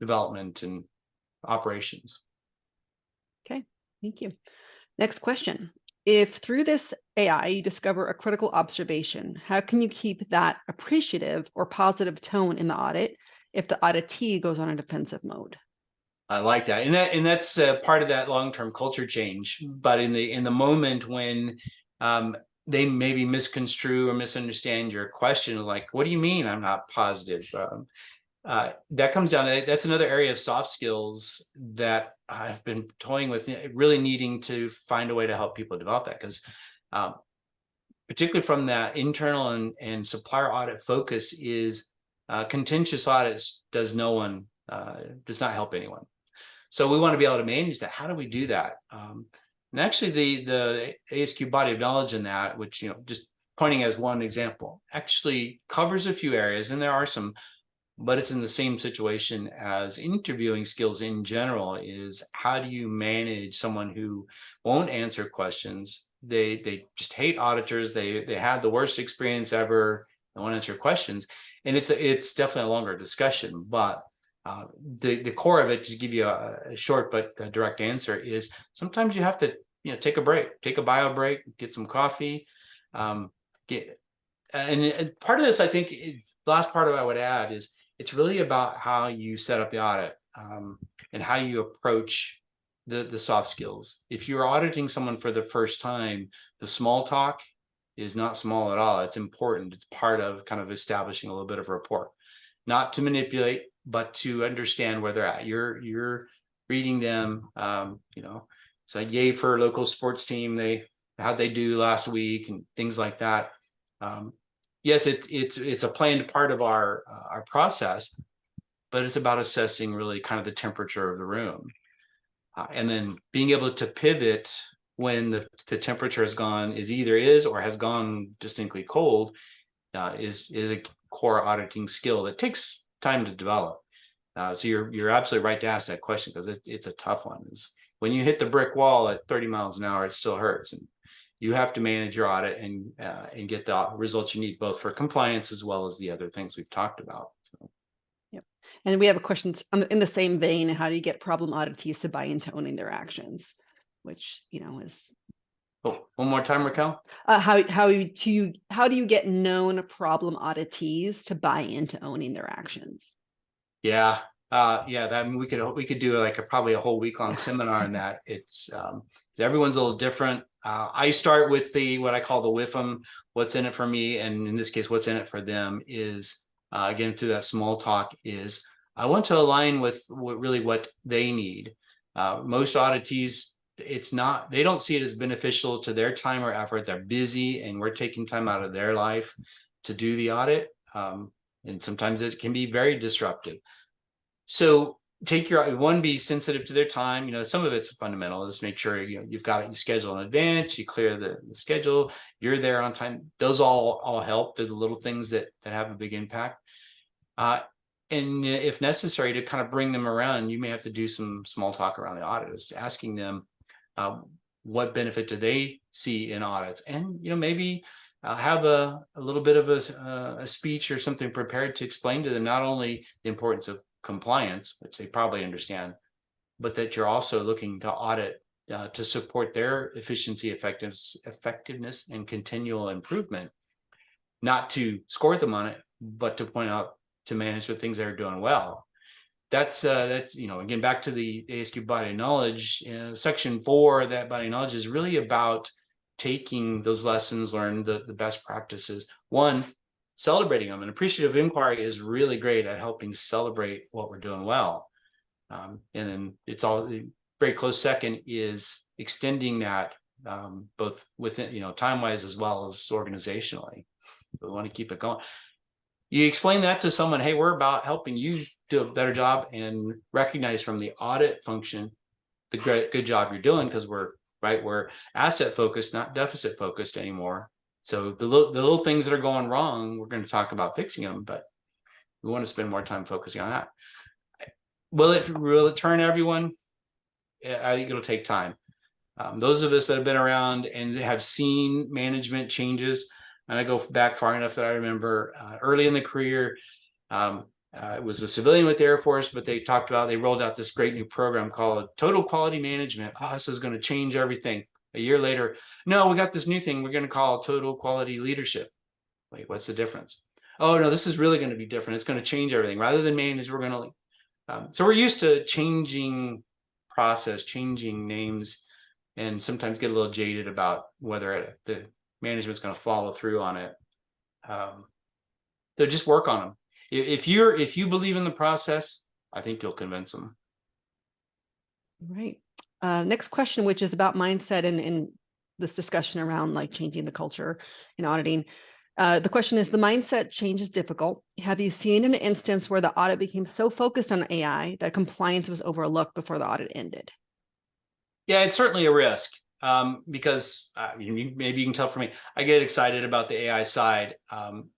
[SPEAKER 2] development and operations.
[SPEAKER 1] Okay, thank you. Next question. If through this AI you discover a critical observation, how can you keep that appreciative or positive tone in the audit if the auditee goes on a defensive mode?
[SPEAKER 2] I like that, and that's part of that long-term culture change. But in the moment when they maybe misconstrue or misunderstand your question, like, what do you mean I'm not positive? That comes down to, that's another area of soft skills that I've been toying with, really needing to find a way to help people develop that, because particularly from that internal and supplier audit focus is contentious audits does not help anyone. So we want to be able to manage that. How do we do that? And actually the ASQ body of knowledge in that, which, just pointing as one example, actually covers a few areas, and there are some, but it's in the same situation as interviewing skills in general. Is how do you manage someone who won't answer questions? They just hate auditors. They had the worst experience ever. They won't answer questions. And it's definitely a longer discussion, but the core of it, to give you a short but a direct answer, is sometimes you have to take a break, take a bio break, get some coffee. And part of this, I think, the last part of what I would add is it's really about how you set up the audit and how you approach the soft skills. If you're auditing someone for the first time, the small talk is not small at all. It's important. It's part of kind of establishing a little bit of rapport, not to manipulate, but to understand where they're at. You're reading them, so yay for local sports team. How'd they do last week and things like that. Yes, it's a planned part of our process, but it's about assessing really kind of the temperature of the room, and then being able to pivot when the temperature has gone distinctly cold. Is a core auditing skill that takes time to develop. So you're absolutely right to ask that question, because it's a tough one. Is when you hit the brick wall at 30 miles an hour, it still hurts, and you have to manage your audit and get the results you need, both for compliance as well as the other things we've talked about. So.
[SPEAKER 1] Yep. And we have a question in the same vein. How do you get problem auditees to buy into owning their actions? Which is.
[SPEAKER 2] Oh, one more time, Raquel.
[SPEAKER 1] How do you get known problem auditees to buy into owning their actions?
[SPEAKER 2] Yeah. We could do probably a whole week-long seminar on that. It's everyone's a little different. I start with what I call the WIFM, what's in it for me, and in this case, what's in it for them is again, through that small talk, is I want to align with what they need. Most auditees, they don't see it as beneficial to their time or effort. They're busy, and we're taking time out of their life to do the audit. And sometimes it can be very disruptive. So be sensitive to their time. Some of it's fundamental. Just make sure you've got it, you schedule in advance, you clear the schedule, you're there on time. Those all help. They're the little things that have a big impact. And if necessary, to kind of bring them around, you may have to do some small talk around the audit, asking them what benefit do they see in audits, and maybe have a little bit of a speech or something prepared to explain to them not only the importance of compliance, which they probably understand, but that you're also looking to audit to support their efficiency, effectiveness, and continual improvement, not to score them on it, but to point out, to manage the things they're doing well. That's again, back to the ASQ body of knowledge. Section 4 of that body of knowledge is really about taking those lessons learned, the best practices, celebrating them. And appreciative inquiry is really great at helping celebrate what we're doing well. And then it's all very close second is extending that both within, time-wise as well as organizationally. So we want to keep it going. You explain that to someone, hey, we're about helping you do a better job, and recognize from the audit function the good job you're doing, because we're asset focused, not deficit focused anymore. So the little things that are going wrong, we're going to talk about fixing them, but we want to spend more time focusing on that. Will it turn everyone? I think it'll take time. Those of us that have been around and have seen management changes, and I go back far enough that I remember early in the career, it was a civilian with the Air Force, but they rolled out this great new program called Total Quality Management. Oh, this is going to change everything. A year later, no, we got this new thing we're going to call Total Quality Leadership. Wait, what's the difference? Oh, no, this is really going to be different. It's going to change everything. Rather than manage, we're going to. So we're used to changing process, changing names, and sometimes get a little jaded about whether the management's going to follow through on it. So just work on them. If you believe in the process, I think you'll convince them.
[SPEAKER 1] Right. Next question, which is about mindset and this discussion around like changing the culture in auditing. The question is, the mindset change is difficult. Have you seen an instance where the audit became so focused on AI that compliance was overlooked before the audit ended?
[SPEAKER 2] Yeah, it's certainly a risk because maybe you can tell from me, I get excited about the AI side.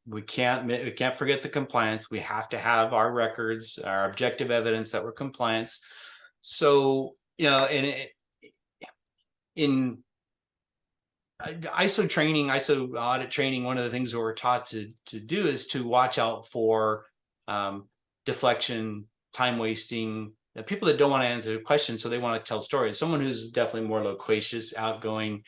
[SPEAKER 2] We can't forget the compliance. We have to have our records, our objective evidence that we're compliance. So, in ISO training, ISO audit training, one of the things that we're taught to do is to watch out for deflection, time wasting, people that don't want to answer questions, so they want to tell stories. Someone who's definitely more loquacious, outgoing,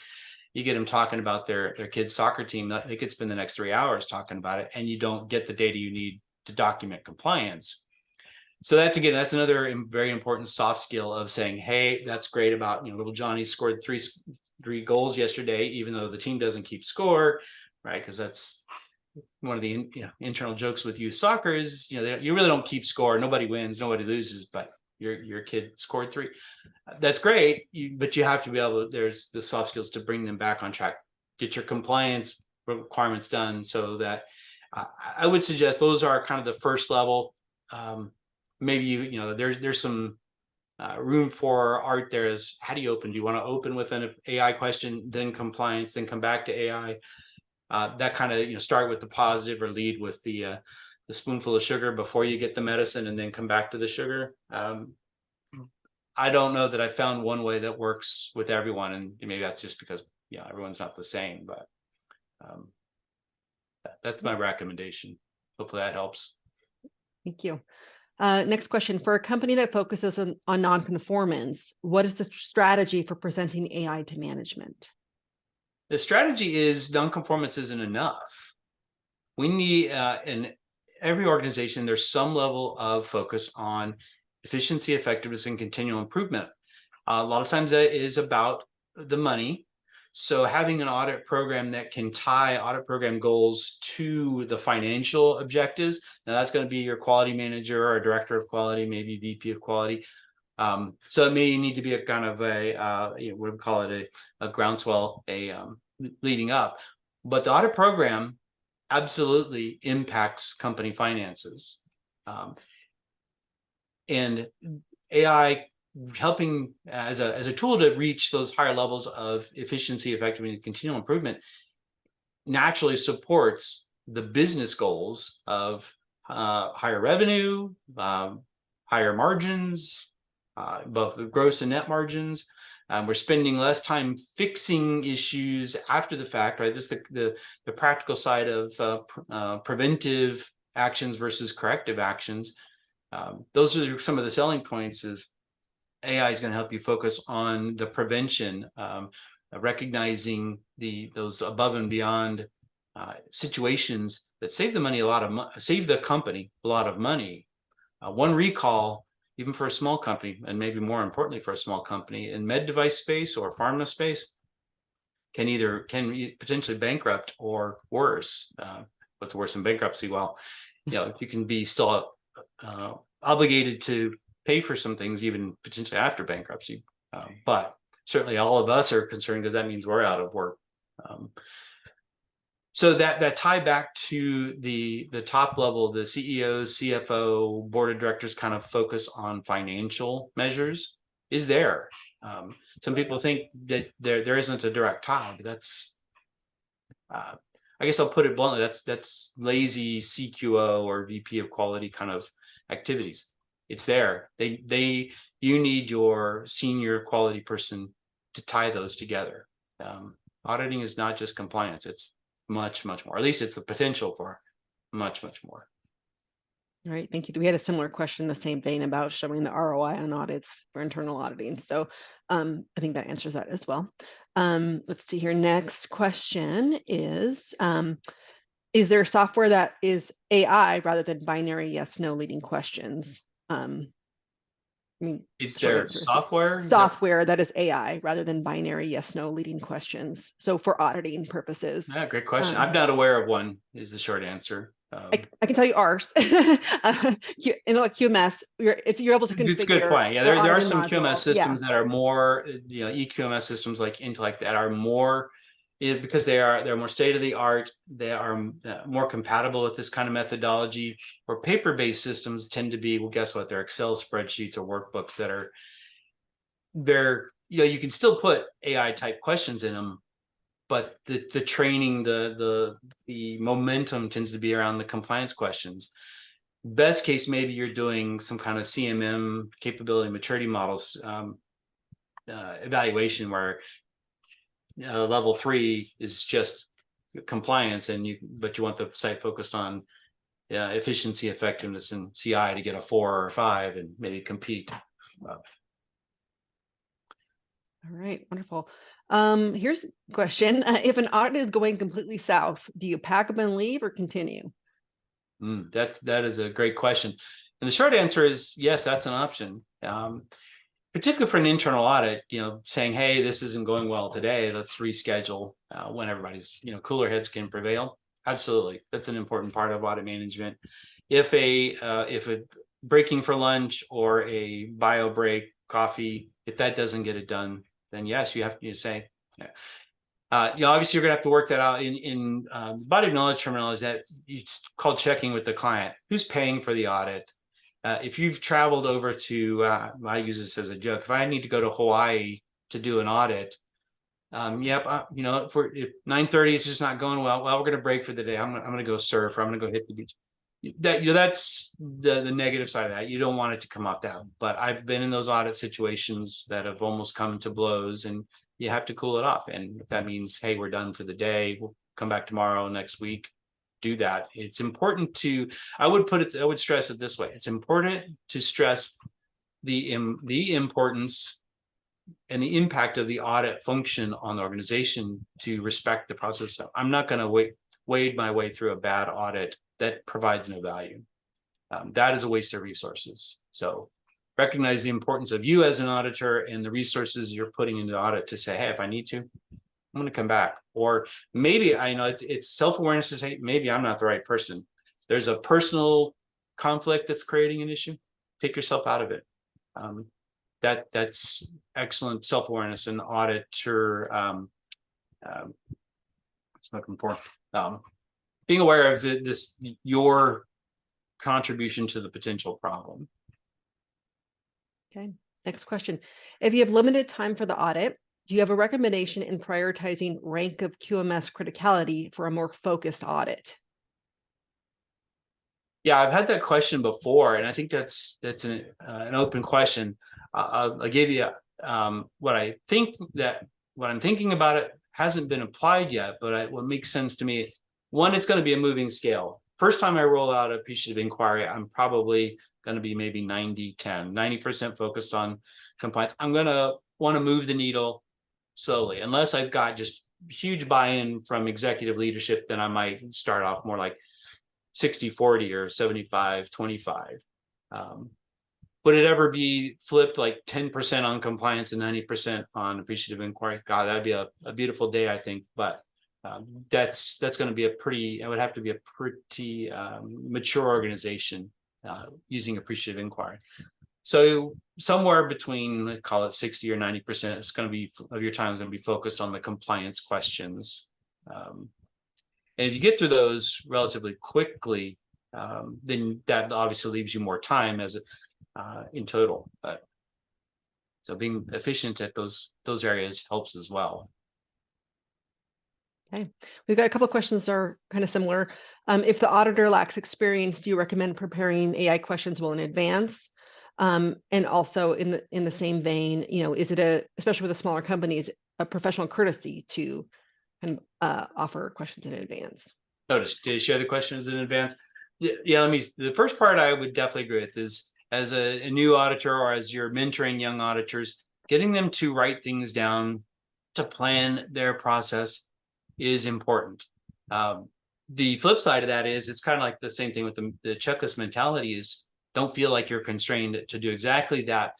[SPEAKER 2] you get them talking about their kid's soccer team, they could spend the next 3 hours talking about it, and you don't get the data you need to document compliance. So that's another very important soft skill of saying, hey, that's great about, little Johnny scored three goals yesterday, even though the team doesn't keep score, right? Because that's one of the internal jokes with youth soccer is, you really don't keep score. Nobody wins, nobody loses, but your kid scored 3. That's great, but you have to be able to, there's the soft skills to bring them back on track, get your compliance requirements done. So that I would suggest those are kind of the first level. Maybe there's some room for art there. Is how do you open? Do you want to open with an AI question, then compliance, then come back to AI? That kind of start with the positive or lead with the spoonful of sugar before you get the medicine, and then come back to the sugar. I don't know that I found one way that works with everyone, and maybe that's just because everyone's not the same. But that's my recommendation. Hopefully that helps.
[SPEAKER 1] Thank you. Next question. For a company that focuses on non-conformance, what is the strategy for presenting AI to management?
[SPEAKER 2] The strategy is non-conformance isn't enough. We need, in every organization, there's some level of focus on efficiency, effectiveness, and continual improvement. A lot of times that is about the money. So having an audit program that can tie audit program goals to the financial objectives, now that's going to be your quality manager or director of quality, maybe VP of quality. So it may need to be a kind of what do we call it, a groundswell, leading up. But the audit program absolutely impacts company finances. And AI helping as a tool to reach those higher levels of efficiency, effectiveness, and continual improvement naturally supports the business goals of higher revenue, higher margins, both the gross and net margins. We're spending less time fixing issues after the fact, right? This is the practical side of preventive actions versus corrective actions. Those are some of the selling points. Is AI is going to help you focus on the prevention, recognizing those above and beyond situations that save the company a lot of money. One recall, even for a small company, and maybe more importantly for a small company in med device space or pharma space, can potentially bankrupt or worse. What's worse than bankruptcy? Well, you can be still obligated to pay for some things even potentially after bankruptcy, but certainly all of us are concerned because that means we're out of work. So that tie back to the top level, the CEO, CFO, board of directors kind of focus on financial measures is there. Some people think that there isn't a direct tie, but I guess I'll put it bluntly, that's lazy CQO or VP of quality kind of activities. It's there. You need your senior quality person to tie those together. Auditing is not just compliance, it's much, much more. At least it's the potential for much, much more.
[SPEAKER 1] All right, thank you. We had a similar question in the same vein about showing the ROI on audits for internal auditing. So I think that answers that as well. Let's see here. Next question is there software that is AI rather than binary yes, no leading questions? I mean,
[SPEAKER 2] Is
[SPEAKER 1] short
[SPEAKER 2] there
[SPEAKER 1] answer is
[SPEAKER 2] software
[SPEAKER 1] that is AI rather than binary yes, no leading questions. So for auditing purposes.
[SPEAKER 2] Yeah, great question. I'm not aware of one, is the short answer.
[SPEAKER 1] I can tell you ours. Intellect QMS, you're able to configure.
[SPEAKER 2] It's a good point. Yeah,
[SPEAKER 1] the
[SPEAKER 2] there are
[SPEAKER 1] auditing
[SPEAKER 2] some
[SPEAKER 1] module.
[SPEAKER 2] QMS systems that are more, eQMS systems like Intellect that are more, because they're more state of the art. They are more compatible with this kind of methodology. Or paper-based systems tend to be, well, guess what? They're Excel spreadsheets or workbooks that are, you can still put AI type questions in them, but the training, the momentum tends to be around the compliance questions. Best case, maybe you're doing some kind of CMM, capability maturity models evaluation, where level 3 is just compliance, but you want the site focused on efficiency, effectiveness, and CI to get a 4 or a 5 and maybe compete.
[SPEAKER 1] All right, wonderful. Here's a question. If an audit is going completely south, do you pack up and leave or continue?
[SPEAKER 2] That is a great question. And the short answer is yes, that's an option. Particularly for an internal audit, saying, hey, this isn't going well today, let's reschedule when everybody's, cooler heads can prevail. Absolutely. That's an important part of audit management. If a breaking for lunch or a bio break, coffee, if that doesn't get it done, then yes, you have to say, obviously you're gonna have to work that out in body of knowledge terminology that it's called checking with the client. Who's paying for the audit? If you've traveled over to, I use this as a joke, if I need to go to Hawaii to do an audit, if 9:30 is just not going well, we're gonna break for the day. I'm gonna go surf, or I'm gonna go hit the beach. That's the negative side of that. You don't want it to come off that. But I've been in those audit situations that have almost come to blows, and you have to cool it off. And if that means, hey, we're done for the day, we'll come back tomorrow, next week, do that. It's important to, I would stress it this way. It's important to stress the importance and the impact of the audit function on the organization, to respect the process. I'm not going to wade my way through a bad audit that provides no value. That is a waste of resources. So recognize the importance of you as an auditor and the resources you're putting into the audit to say, hey, if I need to, I'm going to come back. Or maybe it's self-awareness to say, maybe I'm not the right person. There's a personal conflict that's creating an issue. Take yourself out of it. That's excellent self-awareness and auditor. Looking for being aware of your contribution to the potential problem.
[SPEAKER 1] Okay, next question. If you have limited time for the audit, do you have a recommendation in prioritizing rank of QMS criticality for a more focused audit?
[SPEAKER 2] Yeah, I've had that question before, and I think that's an open question. I'll give you what I'm thinking about. It hasn't been applied yet, but what makes sense to me. One, it's going to be a moving scale. First time I roll out a appreciative inquiry, I'm probably going to be maybe 90-10, 90% focused on compliance. I'm going to want to move the needle slowly. Unless I've got just huge buy-in from executive leadership, then I might start off more like 60-40 or 75-25. Would it ever be flipped like 10% on compliance and 90% on appreciative inquiry? God, that'd be a beautiful day, I think. But that's going to be it would have to be a pretty mature organization using appreciative inquiry. So somewhere between, call it 60 or 90% is going to be of your time is going to be focused on the compliance questions. And if you get through those relatively quickly, then that obviously leaves you more time in total. But so being efficient at those areas helps as well.
[SPEAKER 1] Okay, we've got a couple of questions that are kind of similar. If the auditor lacks experience, do you recommend preparing AI questions well in advance? And also in the same vein, is it especially with a smaller company, is it a professional courtesy to kind of offer questions in advance?
[SPEAKER 2] Notice to share the questions in advance. Yeah, the first part I would definitely agree with is as a new auditor or as you're mentoring young auditors, getting them to write things down, to plan their process is important. The flip side of that is it's kind of like the same thing with the checklist mentality is don't feel like you're constrained to do exactly that.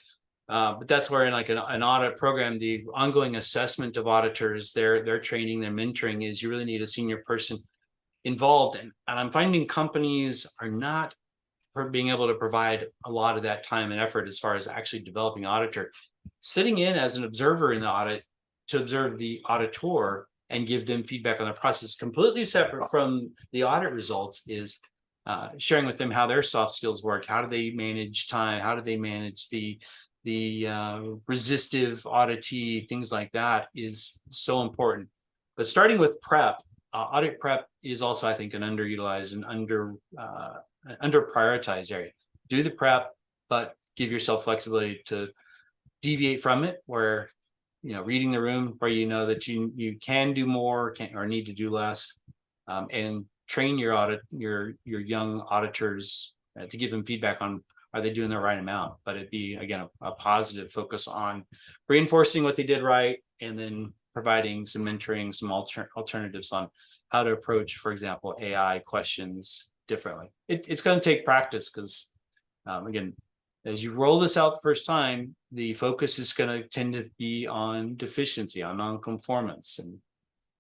[SPEAKER 2] But that's where in like an audit program, the ongoing assessment of auditors, their training, their mentoring is you really need a senior person involved. And I'm finding companies are not being able to provide a lot of that time and effort as far as actually developing auditor. Sitting in as an observer in the audit to observe the auditor and give them feedback on the process, completely separate from the audit results, is sharing with them how their soft skills work. How do they manage time? How do they manage the resistive auditee? Things like that is so important. But starting with prep, audit prep is also, I think, an underutilized and under prioritized area. Do the prep, but give yourself flexibility to deviate from it, where reading the room where that you can do more, or need to do less, and train your young auditors to give them feedback on are they doing the right amount. But it'd be again a positive focus on reinforcing what they did right, and then providing some mentoring, some alternatives on how to approach, for example, AI questions differently. It's going to take practice because again, as you roll this out the first time, the focus is going to tend to be on deficiency, on non-conformance, and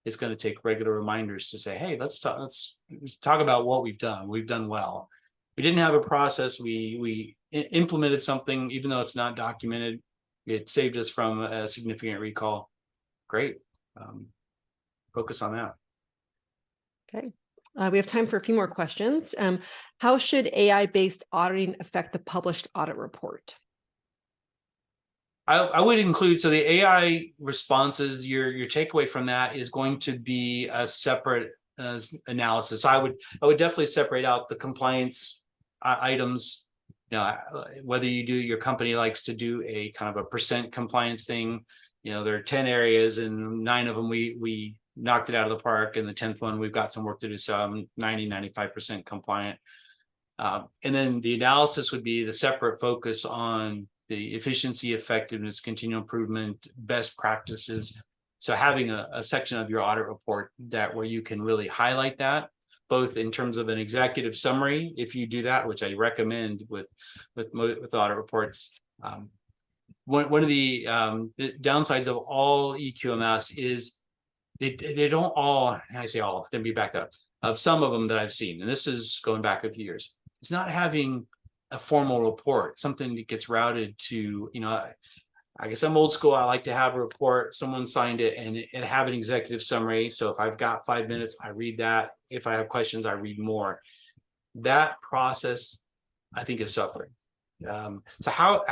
[SPEAKER 2] it's going to take regular reminders to say, hey, let's talk about what we've done. We've done well. We didn't have a process. We implemented something, even though it's not documented. It saved us from a significant recall. Great. Focus on that.
[SPEAKER 1] Okay. We have time for a few more questions. How should AI-based auditing affect the published audit report?
[SPEAKER 2] I would include, so the AI responses, your takeaway from that is going to be a separate analysis. So I would definitely separate out the compliance items. Whether your company likes to do a kind of a percent compliance thing. There are 10 areas and 9 of them we knocked it out of the park, and the 10th one we've got some work to do, so I'm 95% compliant. And then the analysis would be the separate focus on the efficiency, effectiveness, continual improvement, best practices. So having a section of your audit report where you can really highlight that, both in terms of an executive summary, if you do that, which I recommend with audit reports. One of the downsides of all EQMS is they don't all, I say all, let me back up, of some of them that I've seen, and this is going back a few years, it's not having a formal report, something that gets routed to, I guess I'm old school. I like to have a report, someone signed it, and have an executive summary. So if I've got 5 minutes, I read that. If I have questions, I read more. That process, I think, is suffering. So how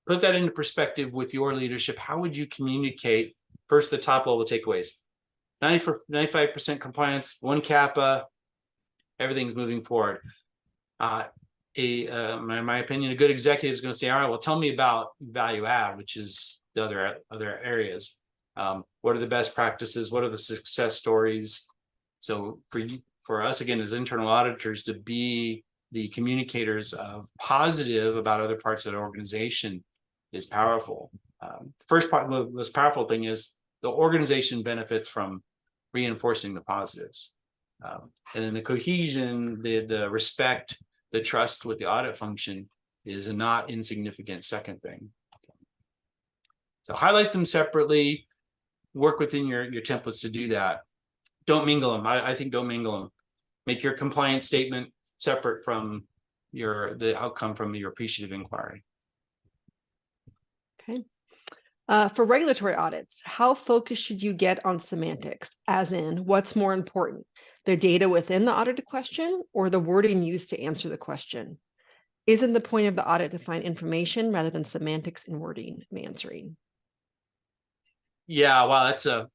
[SPEAKER 2] put that into perspective with your leadership? How would you communicate first the top level takeaways? 95% compliance, 1 CAPA, everything's moving forward. In my opinion, a good executive is going to say, all right, well, tell me about value add, which is the other areas. What are the best practices? What are the success stories? So for us, again, as internal auditors, to be the communicators of positive about other parts of the organization is powerful. The first part, the most powerful thing is the organization benefits from reinforcing the positives. And then the cohesion, the respect, the trust with the audit function is a not insignificant second thing. So highlight them separately, work within your templates to do that. Don't mingle them. I think don't mingle them. Make your compliance statement separate from the outcome from your appreciative inquiry.
[SPEAKER 1] Okay. For regulatory audits, how focused should you get on semantics? As in, what's more important, the data within the audited question or the wording used to answer the question? Isn't the point of the audit to find information rather than semantics in wording and answering?
[SPEAKER 2] Yeah, wow, that's a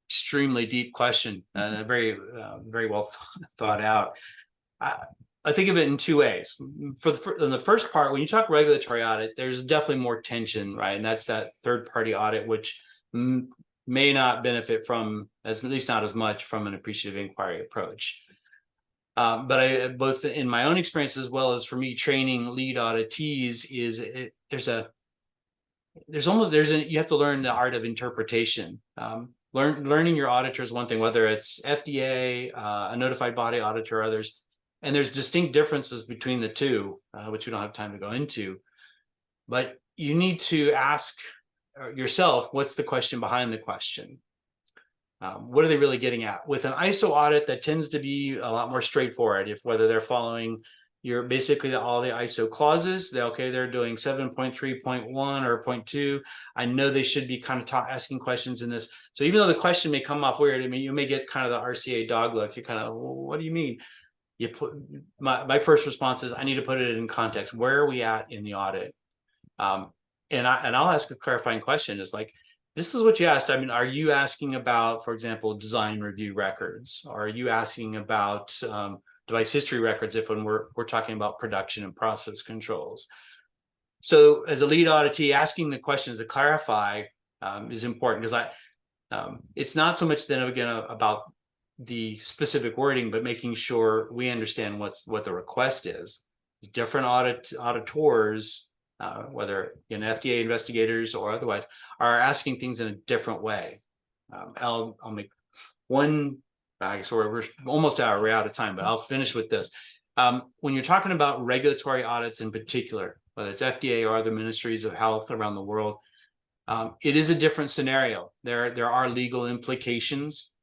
[SPEAKER 2] extremely deep question and a very, very well thought out. I think of it in two ways. In the first part, when you talk regulatory audit, there's definitely more tension, right? And that's that third-party audit, which may not benefit from, at least not as much, from an appreciative inquiry approach. But both in my own experience as well as for me training lead auditees, you have to learn the art of interpretation. Learning your auditor is one thing, whether it's FDA, a notified body auditor, or others. And there's distinct differences between the two, which we don't have time to go into. But you need to ask yourself, what's the question behind the question? What are they really getting at? With an ISO audit, that tends to be a lot more straightforward. Whether they're following basically all the ISO clauses, they're doing 7.3.1 or 0.2. I know they should be kind of asking questions in this. So even though the question may come off weird, I mean, you may get kind of the RCA dog look. You're kind of, well, what do you mean? You put my first response is, I need to put it in context. Where are we at in the audit? And I'll ask a clarifying question. Is like, this is what you asked. I mean, are you asking about, for example, design review records? Or are you asking about device history records when we're talking about production and process controls? So as a lead auditee, asking the questions to clarify is important, because it's not so much then again about the specific wording, but making sure we understand what the request is. Different auditors, whether FDA investigators or otherwise, are asking things in a different way. I'll make one. I guess we're almost we're out of time, but I'll finish with this. When you're talking about regulatory audits in particular, whether it's FDA or other ministries of health around the world, it is a different scenario. There are legal implications.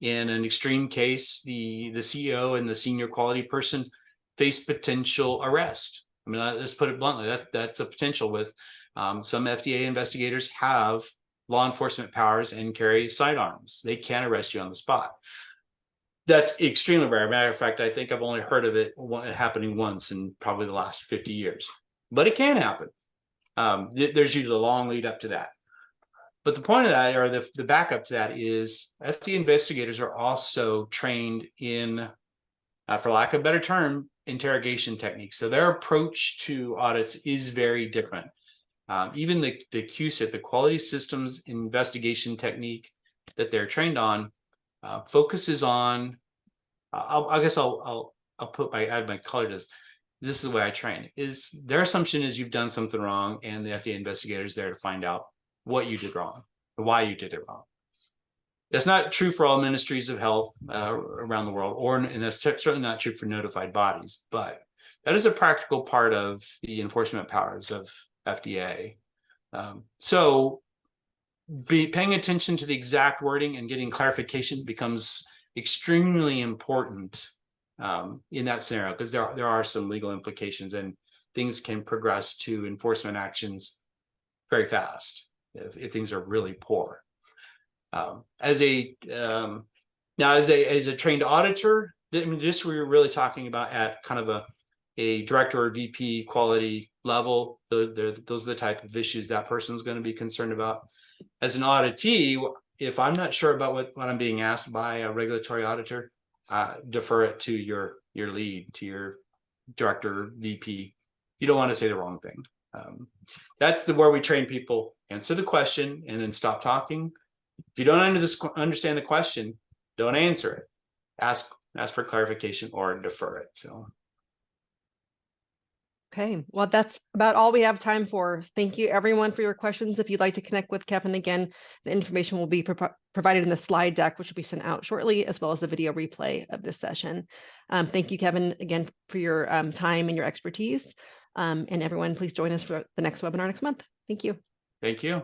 [SPEAKER 2] In an extreme case, the CEO and the senior quality person face potential arrest. I mean, let's put it bluntly, that's a potential with some FDA investigators have law enforcement powers and carry sidearms. They can arrest you on the spot. That's extremely rare. Matter of fact, I think I've only heard of it happening once in probably the last 50 years, but it can happen. There's usually a long lead up to that. But the point of that, or the backup to that, is FDA investigators are also trained in, for lack of a better term, interrogation techniques. So their approach to audits is very different. Even the QSIT, the Quality Systems Investigation Technique that they're trained on, focuses on. I guess I'll add my color to this. This is the way I train. Is their assumption is you've done something wrong, and the FDA investigator is there to find out what you did wrong, or why you did it wrong. That's not true for all ministries of health around the world, and that's certainly not true for notified bodies, but that is a practical part of the enforcement powers of FDA. So paying attention to the exact wording and getting clarification becomes extremely important in that scenario, because there are some legal implications, and things can progress to enforcement actions very fast if things are really poor. As a trained auditor, this we're really talking about at kind of a director or VP quality level. Those are the type of issues that person's going to be concerned about. As an auditee, if I'm not sure about what I'm being asked by a regulatory auditor, defer it to your lead, to your director, VP. You don't want to say the wrong thing. That's where we train people. Answer the question and then stop talking. If you don't understand the question, don't answer it. Ask for clarification or defer it. So.
[SPEAKER 1] Okay, well, that's about all we have time for. Thank you, everyone, for your questions. If you'd like to connect with Kevin again, the information will be provided in the slide deck, which will be sent out shortly, as well as the video replay of this session. Thank you, Kevin, again, for your time and your expertise. And everyone, please join us for the next webinar next month. Thank you.
[SPEAKER 2] Thank you.